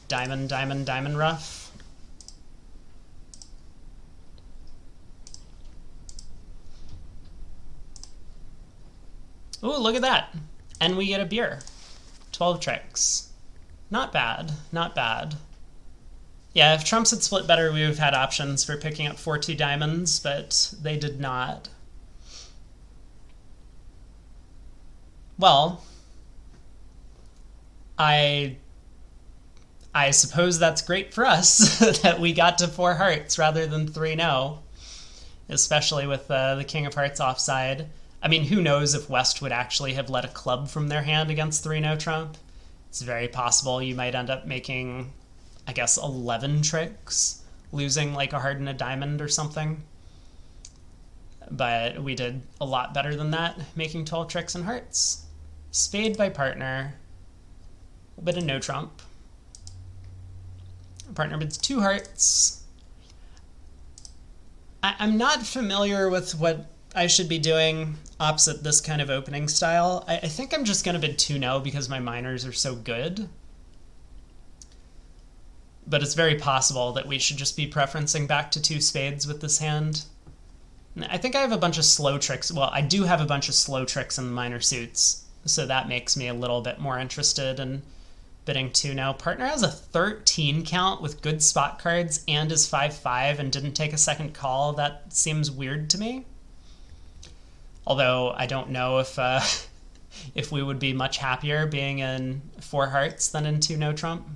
Diamond, diamond, diamond ruff. Ooh, look at that. And we get a beer. 12 tricks. Not bad, not bad. Yeah, if trumps had split better, we would have had options for picking up 4-2 diamonds, but they did not. Well, I suppose that's great for us that we got to 4 hearts rather than 3-0. especially with the King of Hearts offside. I mean, who knows if West would actually have let a club from their hand against 3 no trump. It's very possible you might end up making, I guess, 11 tricks, losing like a heart and a diamond or something. But we did a lot better than that, making 12 tricks and hearts. Spade by partner, a bit of no trump. Partner bids 2 hearts. I'm not familiar with what I should be doing opposite this kind of opening style. I think I'm just going to bid 2 no because my minors are so good. But it's very possible that we should just be preferencing back to 2 spades with this hand. I think I have a bunch of slow tricks. Well, I do have a bunch of slow tricks in the minor suits, so that makes me a little bit more interested in bidding 2 now. Partner has a 13 count with good spot cards and is 5-5 and didn't take a second call. That seems weird to me. Although I don't know if we would be much happier being in 4 hearts than in 2 no trump.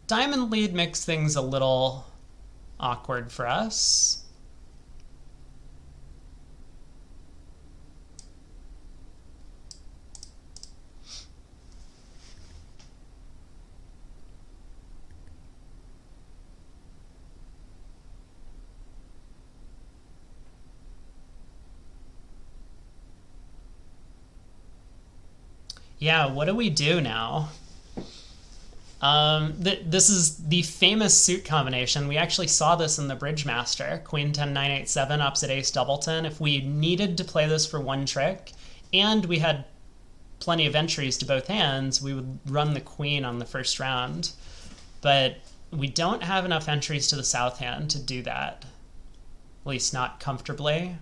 Diamond lead makes things a little awkward for us. Yeah, what do we do now? This is the famous suit combination. We actually saw this in the Bridgemaster. Queen 10, 9, 8, 7, opposite ace, doubleton. If we needed to play this for 1 trick, and we had plenty of entries to both hands, we would run the queen on the first round. But we don't have enough entries to the south hand to do that. At least not comfortably.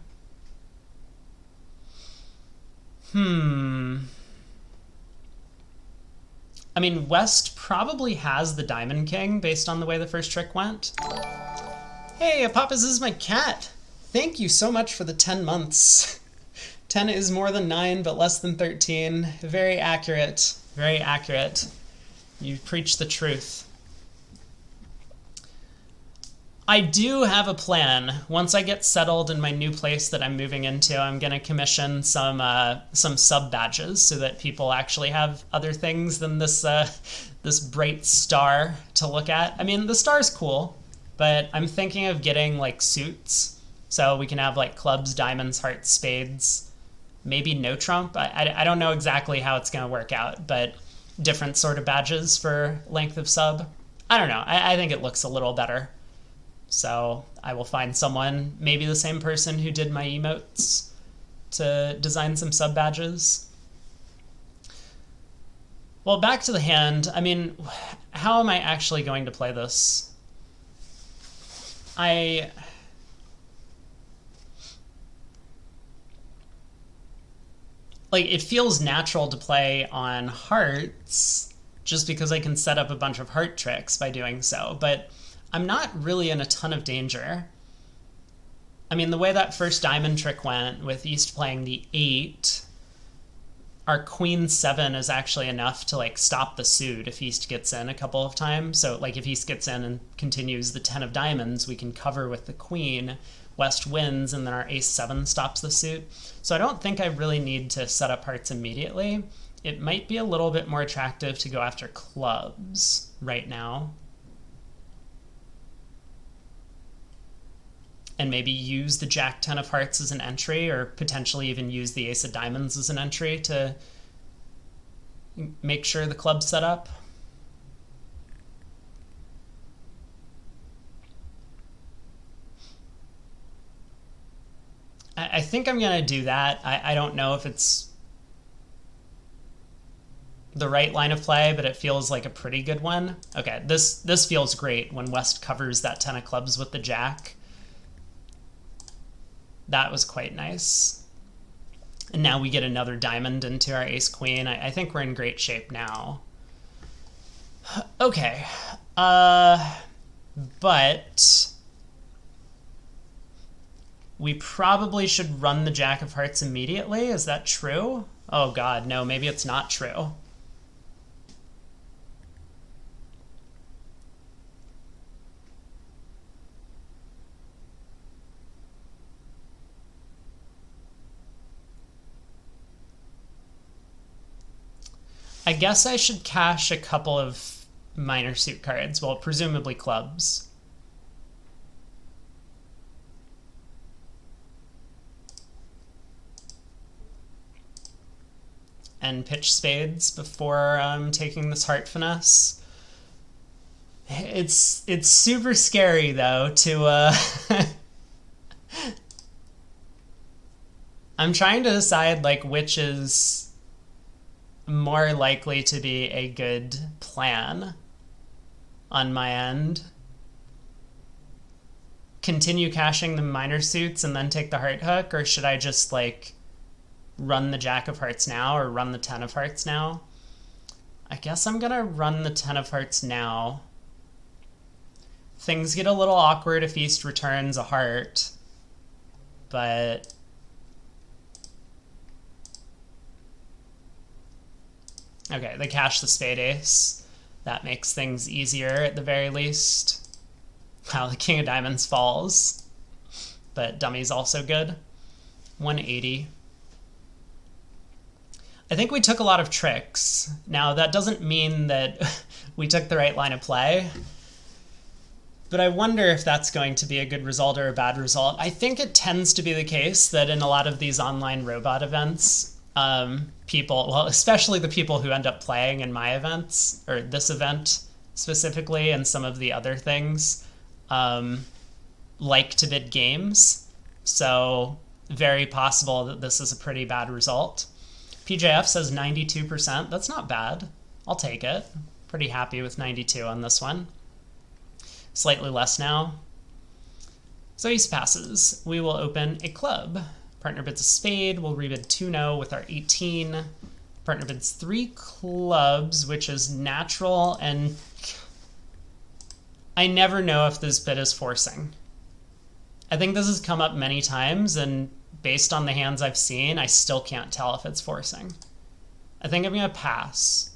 I mean, West probably has the Diamond King based on the way the first trick went. Hey, Apapas, this is my cat. Thank you so much for the 10 months. 10 is more than 9, but less than 13. Very accurate. Very accurate. You preach the truth. I do have a plan. Once I get settled in my new place that I'm moving into, I'm going to commission some sub badges so that people actually have other things than this this bright star to look at. I mean, the star's cool, but I'm thinking of getting like suits so we can have like clubs, diamonds, hearts, spades, maybe no trump. I don't know exactly how it's going to work out, but different sort of badges for length of sub. I don't know. I think it looks a little better. So I will find someone, maybe the same person who did my emotes, to design some sub badges. Well, back to the hand. I mean, how am I actually going to play this? Like, it feels natural to play on hearts just because I can set up a bunch of heart tricks by doing so, but I'm not really in a ton of danger. I mean, the way that first diamond trick went with East playing the 8, our queen 7 is actually enough to like stop the suit if East gets in a couple of times. So like if East gets in and continues the 10 of diamonds, we can cover with the queen. West wins, and then our ace 7 stops the suit. So I don't think I really need to set up hearts immediately. It might be a little bit more attractive to go after clubs right now. And maybe use the Jack 10 of hearts as an entry, or potentially even use the ace of diamonds as an entry to make sure the club's set up. I think I'm going to do that. I don't know if it's the right line of play, but it feels like a pretty good one. Okay, this feels great when West covers that 10 of clubs with the Jack. That was quite nice. And now we get another diamond into our ace queen. I think we're in great shape now. Okay. But we probably should run the Jack of hearts immediately. Is that true? Oh god, no, maybe it's not true. I guess I should cash a couple of minor suit cards, well, presumably clubs. And pitch spades before taking this heart finesse. It's super scary though to I'm trying to decide like which is more likely to be a good plan on my end. Continue cashing the minor suits and then take the heart hook, or should I just like run the jack of hearts now or run the 10 of hearts now? I guess I'm gonna run the 10 of hearts now. Things get a little awkward if East returns a heart, but okay, they cash the spade ace. That makes things easier at the very least. Wow, the king of diamonds falls, but dummy's also good. 180. I think we took a lot of tricks. Now, that doesn't mean that we took the right line of play, but I wonder if that's going to be a good result or a bad result. I think it tends to be the case that in a lot of these online robot events, people, well, especially the people who end up playing in my events, or this event specifically, and some of the other things, like to bid games. So very possible that this is a pretty bad result. PJF says 92%. That's not bad. I'll take it. Pretty happy with 92 on this one. Slightly less now. So East passes. We will open a club. Partner bids a spade. We'll rebid 2-0 with our 18. Partner bids 3 clubs, which is natural, and I never know if this bid is forcing. I think this has come up many times, and based on the hands I've seen, I still can't tell if it's forcing. I think I'm going to pass.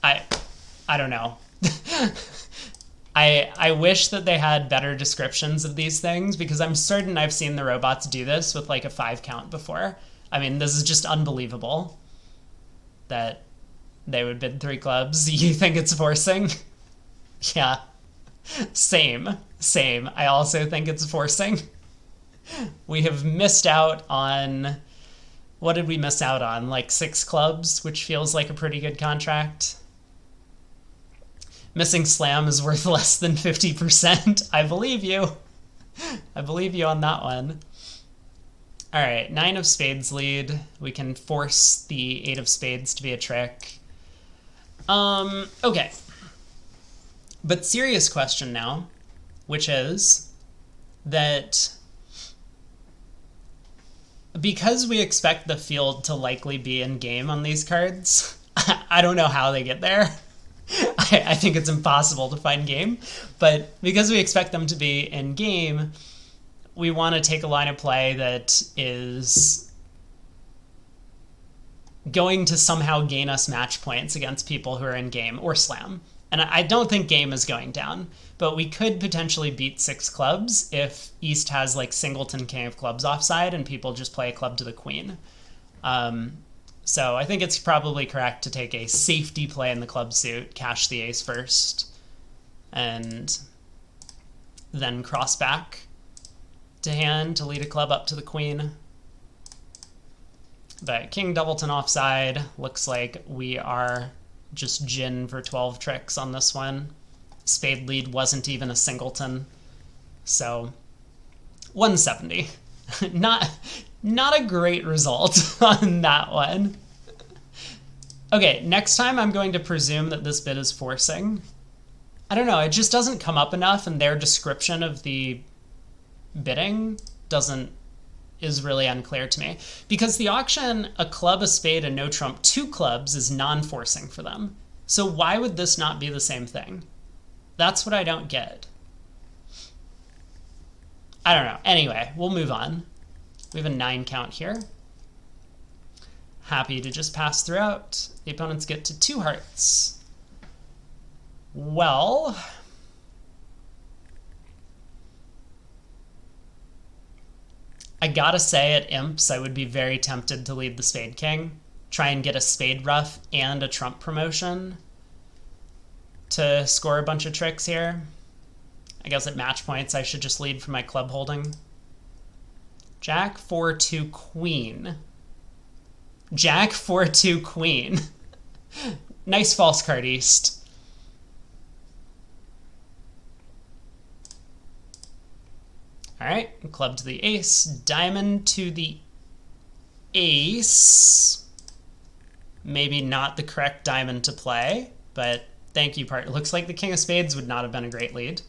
I don't know. I wish that they had better descriptions of these things, because I'm certain I've seen the robots do this with like a 5 count before. I mean, this is just unbelievable that they would bid 3 clubs. You think it's forcing? Yeah. Same. I also think it's forcing. We have missed out on... What did we miss out on? Like 6 clubs, which feels like a pretty good contract. Missing slam is worth less than 50%. I believe you. I believe you on that one. All right, 9 of spades lead. We can force the 8 of spades to be a trick. Okay. But serious question now, which is that because we expect the field to likely be in game on these cards, I don't know how they get there. I think it's impossible to find game, but because we expect them to be in game, we want to take a line of play that is going to somehow gain us match points against people who are in game or slam. And I don't think game is going down, but we could potentially beat 6 clubs if East has like singleton king of clubs offside and people just play a club to the queen. So I think it's probably correct to take a safety play in the club suit, cash the ace first, and then cross back to hand to lead a club up to the queen. But king doubleton offside, looks like we are just gin for 12 tricks on this one. Spade lead wasn't even a singleton, so 170. Not a great result on that one. Okay, next time I'm going to presume that this bid is forcing. I don't know, it just doesn't come up enough, and their description of the bidding is really unclear to me. Because the auction, a club, a spade, and no trump, 2 clubs is non-forcing for them. So why would this not be the same thing? That's what I don't get. I don't know. Anyway, we'll move on. We have a 9 count here. Happy to just pass throughout. The opponents get to 2 hearts. Well, I gotta say, at Imps, I would be very tempted to lead the Spade King. Try and get a Spade Ruff and a Trump promotion to score a bunch of tricks here. I guess at match points, I should just lead for my club holding. Jack 4-2 Queen. Jack 4-2 Queen. Nice false card, East. All right, club to the ace, diamond to the ace. Maybe not the correct diamond to play, but thank you, partner. Looks like the king of spades would not have been a great lead.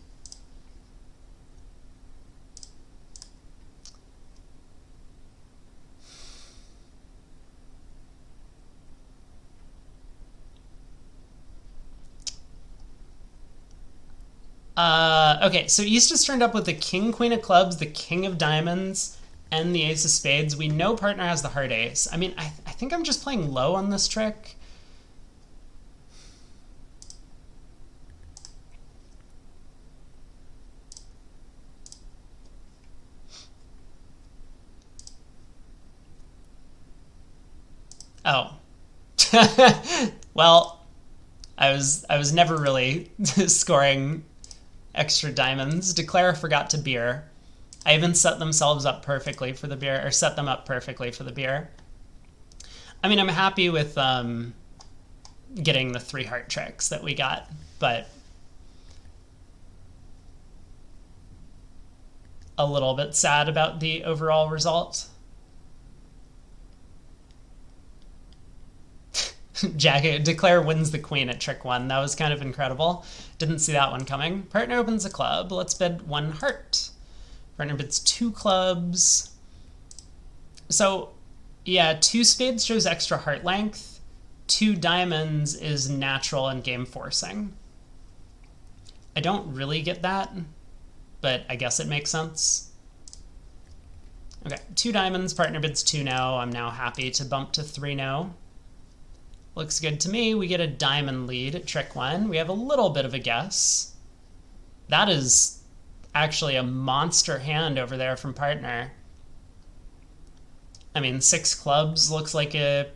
Okay, so East has turned up with the king, queen of clubs, the king of diamonds, and the ace of spades. We know partner has the heart ace. I mean, I think I'm just playing low on this trick. Oh. Well, I was never really scoring extra diamonds. Declare forgot to beer. I even set themselves up perfectly for the beer, or set them up perfectly for the beer. I mean, I'm happy with getting the 3 heart tricks that we got, but a little bit sad about the overall result. Jack, Declare wins the queen at trick 1. That was kind of incredible. Didn't see that one coming. Partner opens a club. Let's bid 1 heart. Partner bids 2 clubs. So, yeah, 2 spades shows extra heart length. 2 diamonds is natural and game forcing. I don't really get that, but I guess it makes sense. Okay, 2 diamonds. Partner bids 2 no. I'm now happy to bump to 3 no. Looks good to me. We get a diamond lead at trick 1. We have a little bit of a guess. That is actually a monster hand over there from partner. I mean, 6 clubs looks like a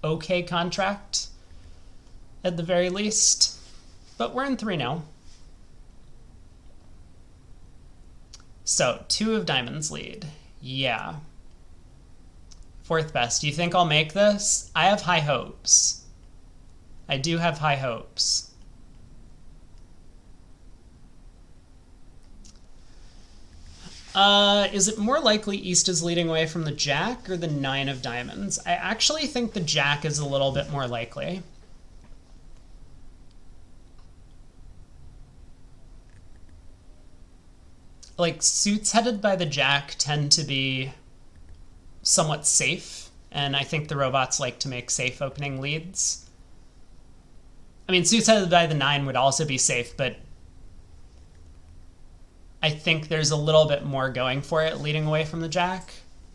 okay contract at the very least. But we're in 3 now. So, 2 of diamonds lead. Yeah. 4th best. Do you think I'll make this? I have high hopes. I do have high hopes. Is it more likely East is leading away from the jack or the 9 of diamonds? I actually think the jack is a little bit more likely. Like, suits headed by the jack tend to be somewhat safe, and I think the robots like to make safe opening leads. I mean, suits headed by the 9 would also be safe, but I think there's a little bit more going for it leading away from the jack.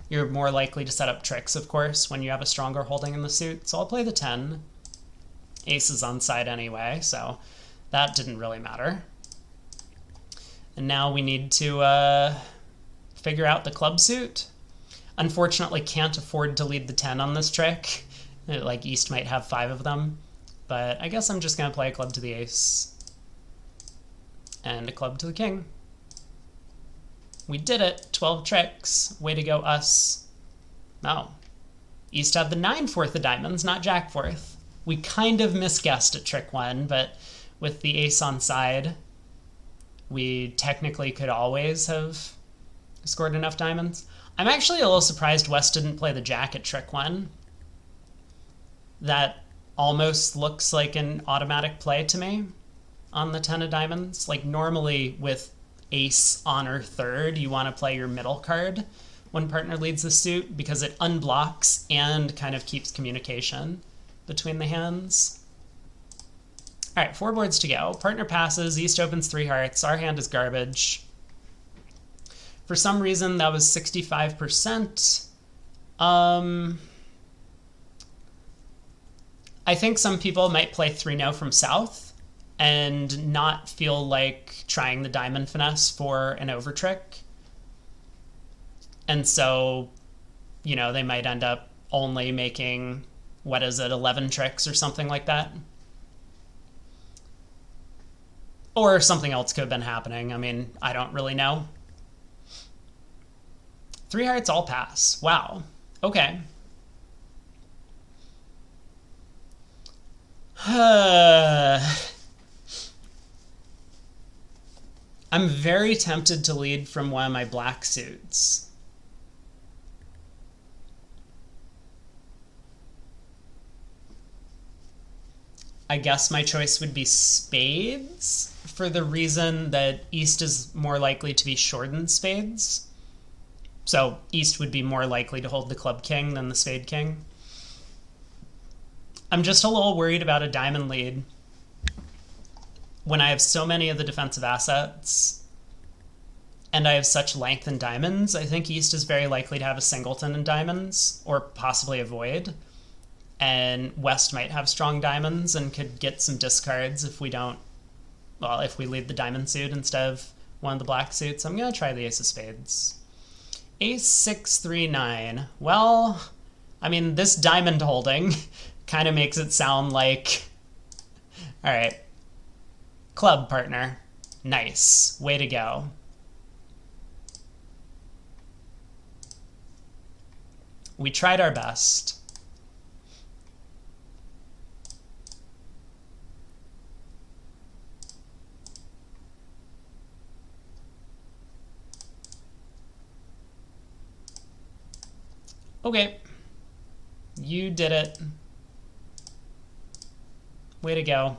You're more likely to set up tricks, of course, when you have a stronger holding in the suit. So I'll play the 10. Ace is on side anyway, so that didn't really matter. And now we need to figure out the club suit. Unfortunately, can't afford to lead the 10 on this trick. Like, East might have 5 of them. But I guess I'm just going to play a club to the ace. And a club to the king. We did it. 12 tricks. Way to go, us. Oh. East had the 9 fourth of diamonds, not jack fourth. We kind of misguessed at trick 1, but with the ace on side, we technically could always have scored enough diamonds. I'm actually a little surprised West didn't play the jack at trick 1. That almost looks like an automatic play to me on the 10 of diamonds. Like, normally with ace honor 3rd, you want to play your middle card when partner leads the suit because it unblocks and kind of keeps communication between the hands. All right, 4 boards to go. Partner passes, East opens 3 hearts. Our hand is garbage. For some reason, that was 65%. I think some people might play 3-no from south and not feel like trying the diamond finesse for an over trick. And so, they might end up only making, what is it, 11 tricks or something like that. Or something else could have been happening. I mean, I don't really know. 3 hearts all pass. Wow. Okay. I'm very tempted to lead from one of my black suits. I guess my choice would be spades, for the reason that East is more likely to be short than spades. So East would be more likely to hold the club king than the spade king. I'm just a little worried about a diamond lead when I have so many of the defensive assets and I have such length in diamonds. I think East is very likely to have a singleton in diamonds, or possibly a void. And West might have strong diamonds and could get some discards if we don't, well, if we lead the diamond suit instead of one of the black suits. I'm going to try the ace of spades. Ace 6 3 9. Well, I mean, this diamond holding kind of makes it sound like, all right, club partner, nice, way to go. We tried our best. Okay, you did it. Way to go.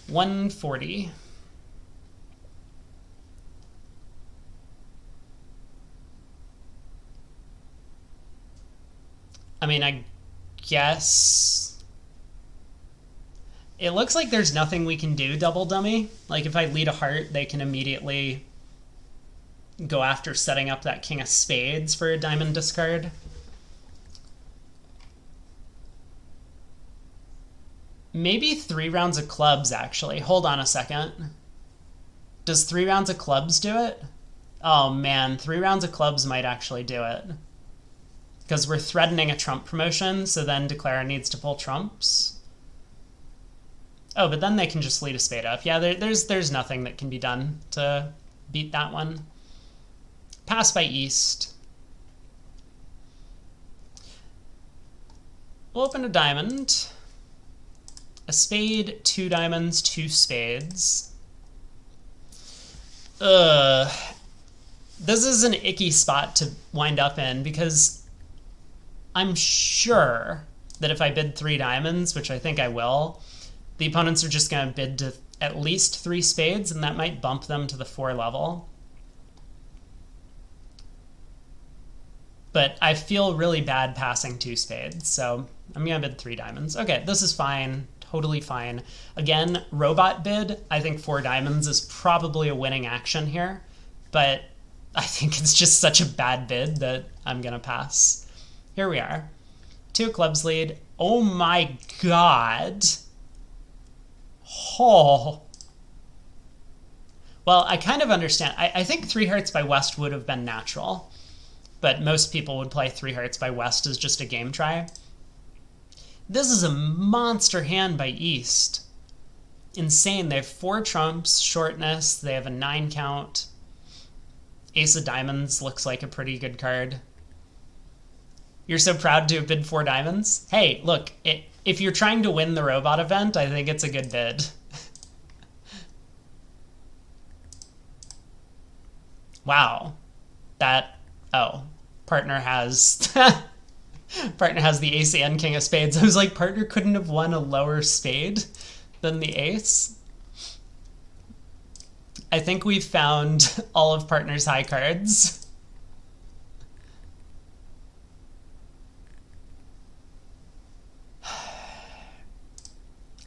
140. I mean, I guess it looks like there's nothing we can do double dummy. Like if I lead a heart, they can immediately go after setting up that king of spades for a diamond discard. Maybe 3 rounds of clubs, actually. Hold on a second. Does 3 rounds of clubs do it? Oh man, 3 rounds of clubs might actually do it. Because we're threatening a trump promotion, so then Declara needs to pull trumps. Oh, but then they can just lead a spade up. Yeah, there's nothing that can be done to beat that one. Pass by East. We'll open a diamond. A spade, 2 diamonds, 2 spades. This is an icky spot to wind up in because I'm sure that if I bid 3 diamonds, which I think I will, the opponents are just going to bid to at least 3 spades, and that might bump them to the 4 level. But I feel really bad passing 2 spades, so I'm going to bid 3 diamonds. Okay, this is fine. Totally fine. Again, robot bid, I think 4 diamonds is probably a winning action here, but I think it's just such a bad bid that I'm going to pass. Here we are. 2 clubs lead. Oh my god. Oh. Well, I kind of understand. I think 3 hearts by West would have been natural, but most people would play 3 hearts by West as just a game try. This is a monster hand by East. Insane. They have 4 trumps, shortness, they have a 9 count. Ace of diamonds looks like a pretty good card. You're so proud to have bid 4 diamonds? Hey, look, if you're trying to win the robot event, I think it's a good bid. Wow. Oh, partner has... partner has the ace and king of spades. I was like, partner couldn't have won a lower spade than the ace. I think we've found all of partner's high cards.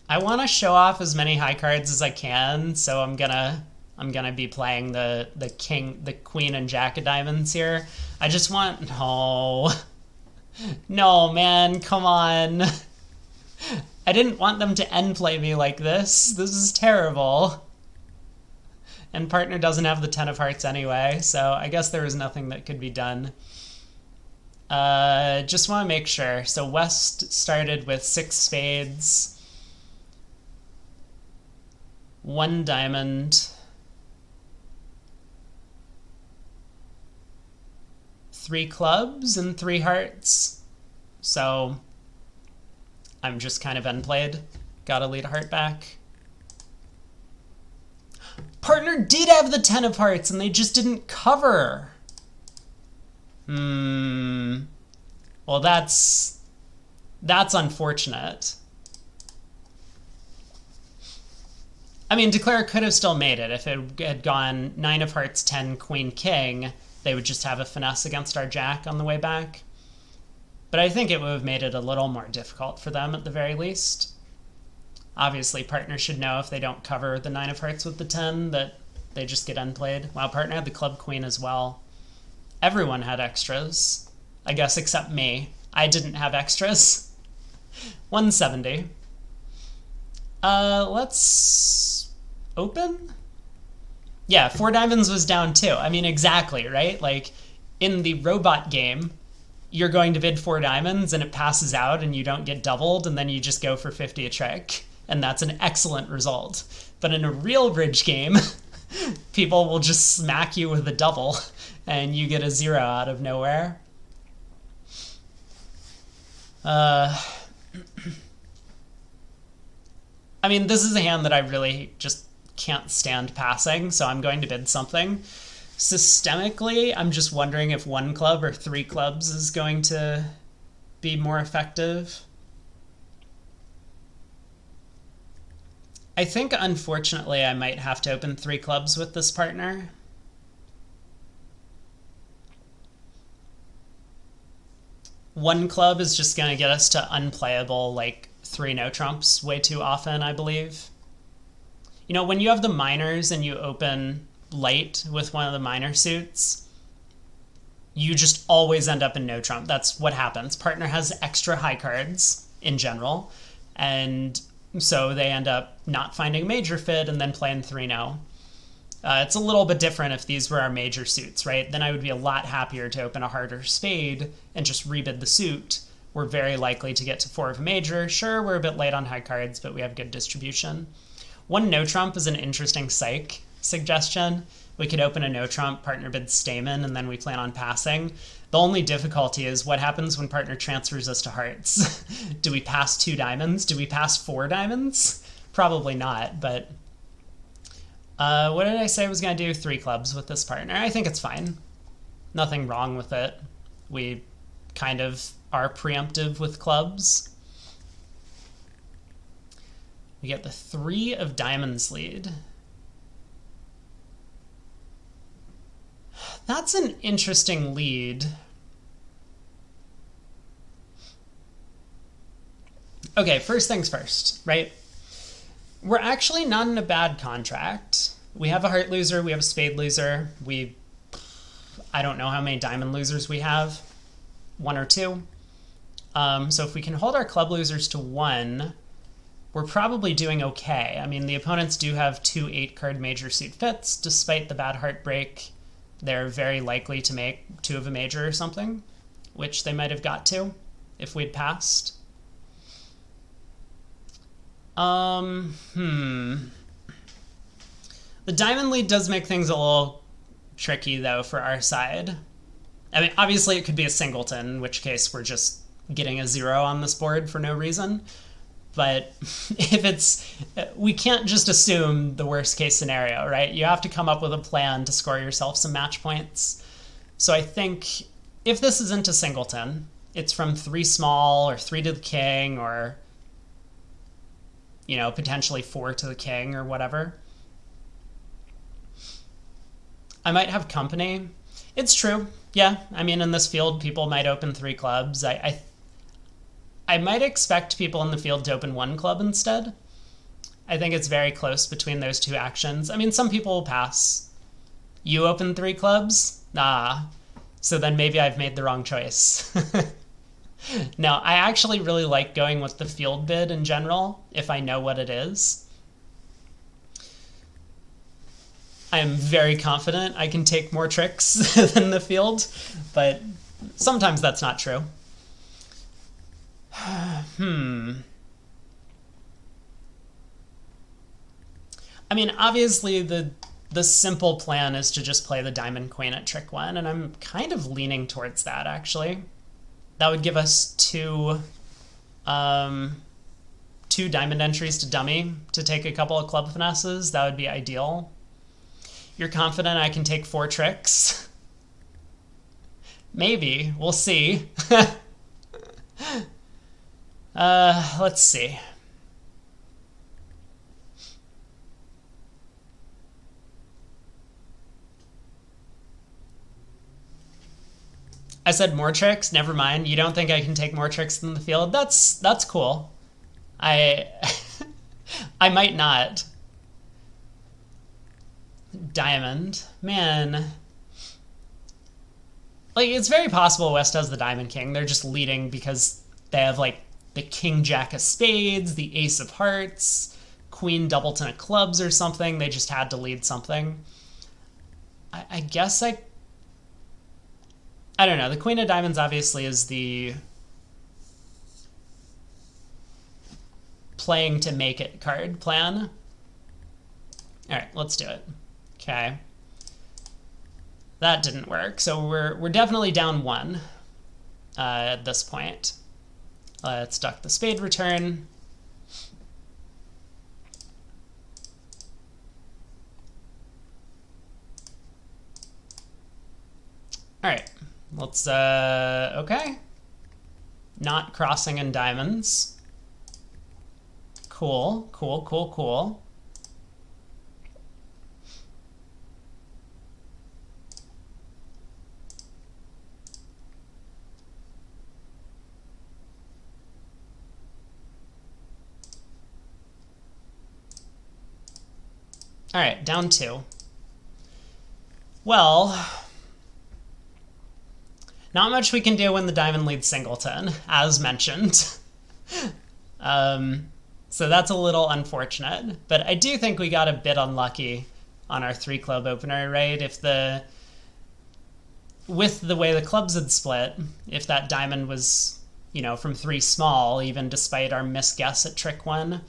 I want to show off as many high cards as I can, so I'm gonna be playing the king, the queen, and jack of diamonds here. I just want no, man, come on. I didn't want them to end play me like this. This is terrible. And partner doesn't have the 10 of hearts anyway, so I guess there was nothing that could be done. Just want to make sure. So West started with 6 spades, 1 diamond, 3 clubs, and 3 hearts. So I'm just kind of end-played. Gotta lead a heart back. Partner did have the 10 of hearts, and they just didn't cover. Well, that's unfortunate. I mean, Declare could have still made it. If it had gone 9 of hearts, 10, queen, king, they would just have a finesse against our jack on the way back. But I think it would have made it a little more difficult for them at the very least. Obviously, partner should know if they don't cover the 9 of hearts with the 10 that they just get unplayed. Wow, partner had the club queen as well. Everyone had extras, I guess, except me. I didn't have extras. 170. Let's open? Yeah, 4 diamonds was down too. I mean, exactly, right? Like, in the robot game, you're going to bid 4 diamonds and it passes out and you don't get doubled, and then you just go for 50 a trick. And that's an excellent result. But in a real bridge game, people will just smack you with a double and you get a 0 out of nowhere. I mean, this is a hand that I really just can't stand passing, so I'm going to bid something. Systemically, I'm just wondering if 1 club or 3 clubs is going to be more effective. I think, unfortunately, I might have to open 3 clubs with this partner. One club is just going to get us to unplayable, like, 3 no trumps way too often, I believe. You know, when you have the minors and you open light with one of the minor suits, you just always end up in no trump. That's what happens. Partner has extra high cards in general, and so they end up not finding major fit and then playing 3-no. It's a little bit different if these were our major suits, right? Then I would be a lot happier to open a harder spade and just rebid the suit. We're very likely to get to 4 of a major. Sure, we're a bit late on high cards, but we have good distribution. 1 no trump is an interesting psych suggestion. We could open a no trump, partner bids Stamen, and then we plan on passing. The only difficulty is what happens when partner transfers us to hearts. Do we pass 2 diamonds? Do we pass 4 diamonds? Probably not, but what did I say I was going to do? 3 clubs with this partner. I think it's fine. Nothing wrong with it. We kind of are preemptive with clubs. We get the 3 of diamonds lead. That's an interesting lead. Okay, first things first, right? We're actually not in a bad contract. We have a heart loser, we have a spade loser. I don't know how many diamond losers we have. 1 or 2. So if we can hold our club losers to 1, we're probably doing okay. I mean, the opponents do have 2 8-card major suit fits. Despite the bad heartbreak, they're very likely to make 2 of a major or something, which they might have got to if we'd passed. The diamond lead does make things a little tricky, though, for our side. I mean, obviously it could be a singleton, in which case we're just getting a 0 on this board for no reason. But if it's, we can't just assume the worst case scenario, right? You have to come up with a plan to score yourself some match points. So I think if this isn't a singleton, it's from 3 small or 3 to the king or, you know, potentially 4 to the king or whatever. I might have company. It's true. Yeah. I mean, in this field, people might open 3 clubs. I might expect people in the field to open 1 club instead. I think it's very close between those 2 actions. I mean, some people will pass. You open 3 clubs? Nah. So then maybe I've made the wrong choice. No, I actually really like going with the field bid in general, if I know what it is. I'm very confident I can take more tricks than the field, but sometimes that's not true. I mean, obviously the simple plan is to just play the diamond queen at trick one, and I'm kind of leaning towards that, actually. That would give us two diamond entries to dummy to take a couple of club finesses. That would be ideal. You're confident I can take 4 tricks? Maybe. We'll see. Let's see. I said more tricks? Never mind. You don't think I can take more tricks than the field? That's cool. I I might not. Diamond. Man. Like, it's very possible West has the diamond king. They're just leading because they have, like, the king jack of spades, the ace of hearts, queen doubleton of clubs or something. They just had to lead something. I guess I don't know. The queen of diamonds obviously is the playing to make it card plan. All right, let's do it. Okay. That didn't work. So we're definitely down 1 at this point. Let's duck the spade return. All right. Let's, okay. Not crossing in diamonds. Cool, cool, cool, cool. All right, down 2. Well, not much we can do when the diamond leads singleton, as mentioned. So that's a little unfortunate, but I do think we got a bit unlucky on our 3 club opener, right? With the way the clubs had split, if that diamond was, from 3 small, even despite our misguess at trick 1,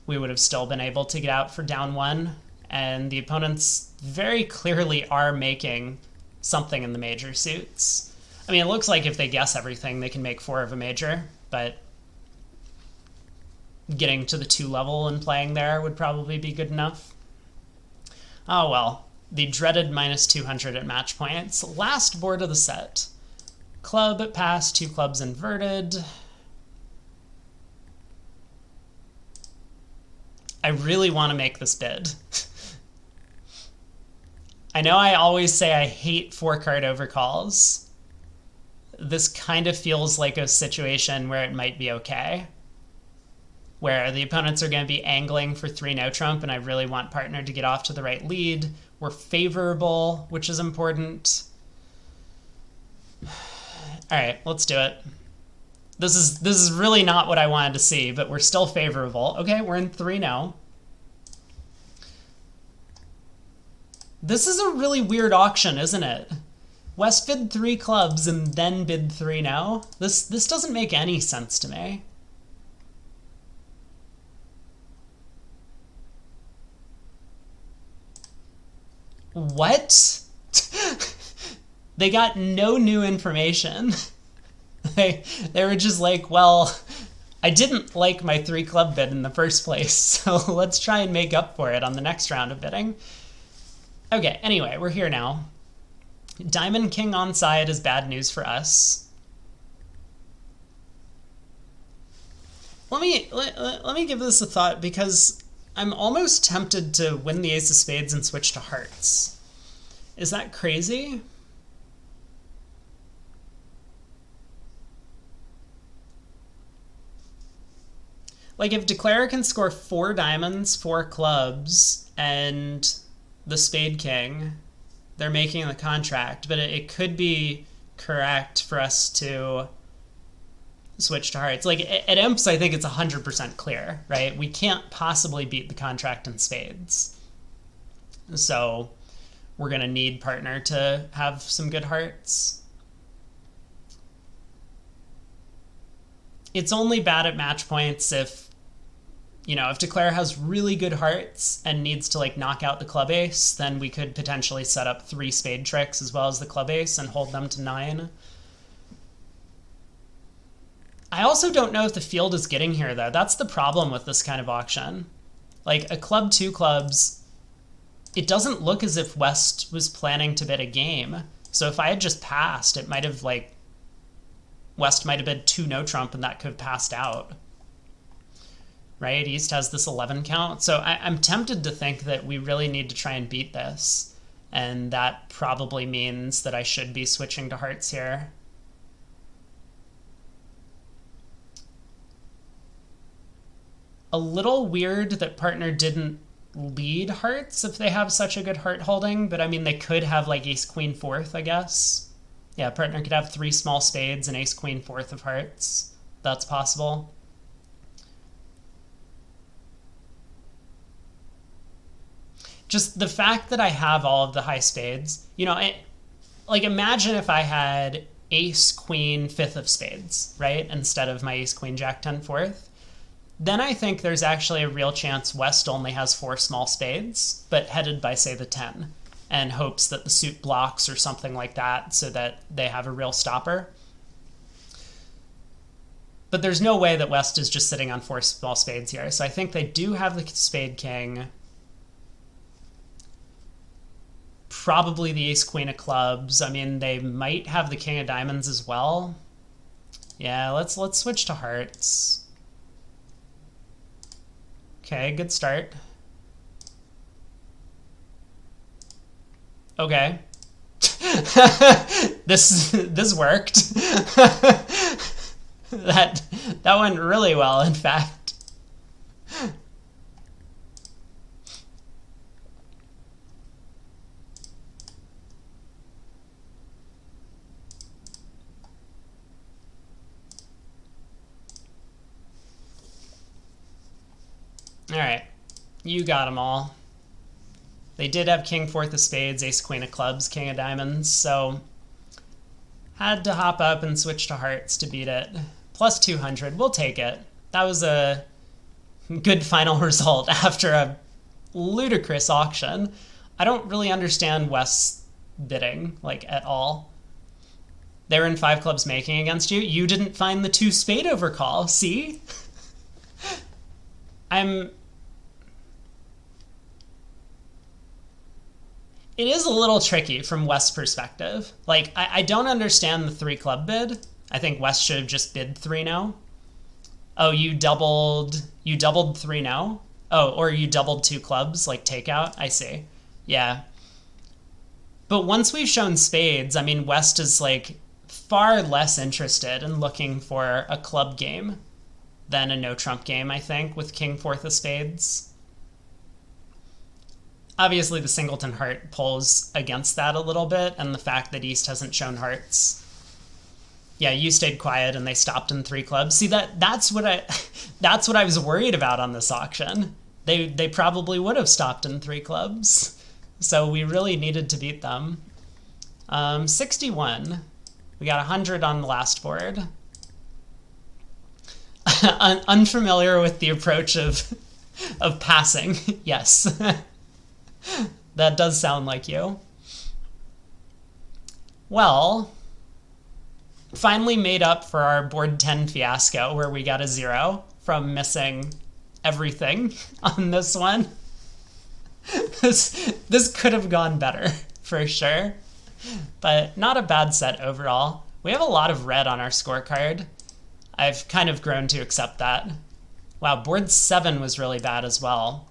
we would have still been able to get out for down 1, and the opponents very clearly are making something in the major suits. I mean, it looks like if they guess everything, they can make 4 of a major, but getting to the 2 level and playing there would probably be good enough. Oh well, the dreaded minus 200 at match points. Last board of the set. Club, pass, 2 clubs inverted. I really want to make this bid. I know I always say I hate 4-card overcalls. This kind of feels like a situation where it might be okay, where the opponents are going to be angling for 3 no trump, and I really want partner to get off to the right lead. We're favorable, which is important. All right, let's do it. This is really not what I wanted to see, but we're still favorable. Okay, we're in 3 now. This is a really weird auction, isn't it? West bid 3 clubs and then bid 3 no. This doesn't make any sense to me. What? They got no new information. They were just like, well, I didn't like my 3 club bid in the first place, so let's try and make up for it on the next round of bidding. Okay, anyway, we're here now. Diamond king onside is bad news for us. Let me give this a thought, because I'm almost tempted to win the ace of spades and switch to hearts. Is that crazy? Like, if Declare can score 4 diamonds, 4 clubs, and the spade king, they're making the contract, but it could be correct for us to switch to hearts. Like, at imps, I think it's 100% clear, right? We can't possibly beat the contract in spades. So we're going to need partner to have some good hearts. It's only bad at match points if, if Declare has really good hearts and needs to like knock out the club ace, then we could potentially set up 3 spade tricks as well as the club ace and hold them to 9. I also don't know if the field is getting here, though. That's the problem with this kind of auction. Like, a club 2 clubs, it doesn't look as if West was planning to bid a game. So if I had just passed, it might have, like, West might have bid 2 no trump and that could have passed out. Right? East has this 11 count. So I'm tempted to think that we really need to try and beat this. And that probably means that I should be switching to hearts here. A little weird that partner didn't lead hearts if they have such a good heart holding, but I mean, they could have like ace queen fourth, I guess. Yeah, partner could have 3 small spades and ace queen fourth of hearts. That's possible. Just the fact that I have all of the high spades, like imagine if I had ace queen fifth of spades, right? Instead of my ace queen jack 10 fourth. Then I think there's actually a real chance West only has 4 small spades, but headed by, say, the 10, and hopes that the suit blocks or something like that so that they have a real stopper. But there's no way that West is just sitting on 4 small spades here, so I think they do have the spade king. Probably the ace queen of clubs. I mean, they might have the king of diamonds as well. Yeah, let's switch to hearts. Okay, good start. Okay. This worked. that went really well, in fact. All right, you got them all. They did have king fourth of spades, ace queen of clubs, king of diamonds, so had to hop up and switch to hearts to beat it. Plus 200, we'll take it. That was a good final result after a ludicrous auction. I don't really understand West's bidding, like, at all. They were in 5 clubs making against you. You didn't find the 2 spade overcall, see? It is a little tricky from West's perspective. Like, I don't understand the 3 club bid. I think West should have just bid 3 now. Oh, you doubled 3 now? Oh, or you doubled 2 clubs, like takeout? I see. Yeah. But once we've shown spades, I mean, West is like far less interested in looking for a club game than a no trump game, I think, with king fourth of spades. Obviously, the singleton heart pulls against that a little bit, and the fact that East hasn't shown hearts. Yeah, you stayed quiet and they stopped in 3 clubs. See, that's what I was worried about on this auction. They probably would have stopped in 3 clubs. So we really needed to beat them. 61. We got 100 on the last board. Unfamiliar with the approach of passing. Yes. That does sound like you. Well, finally made up for our board 10 fiasco where we got a 0 from missing everything on this one. This could have gone better, for sure. But not a bad set overall. We have a lot of red on our scorecard. I've kind of grown to accept that. Wow, board 7 was really bad as well.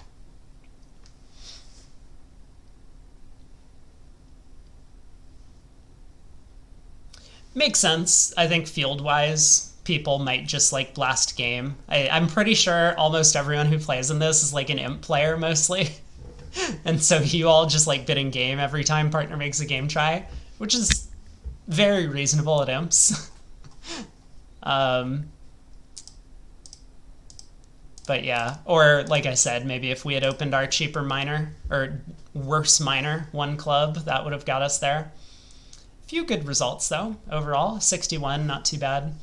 Makes sense. I think field-wise, people might just like blast game. I'm pretty sure almost everyone who plays in this is like an imp player mostly. And so you all just like bidding game every time partner makes a game try, which is very reasonable at imps. But yeah, or like I said, maybe if we had opened our cheaper minor, or worse minor, one club, that would have got us there. Few good results though, overall. 61, not too bad.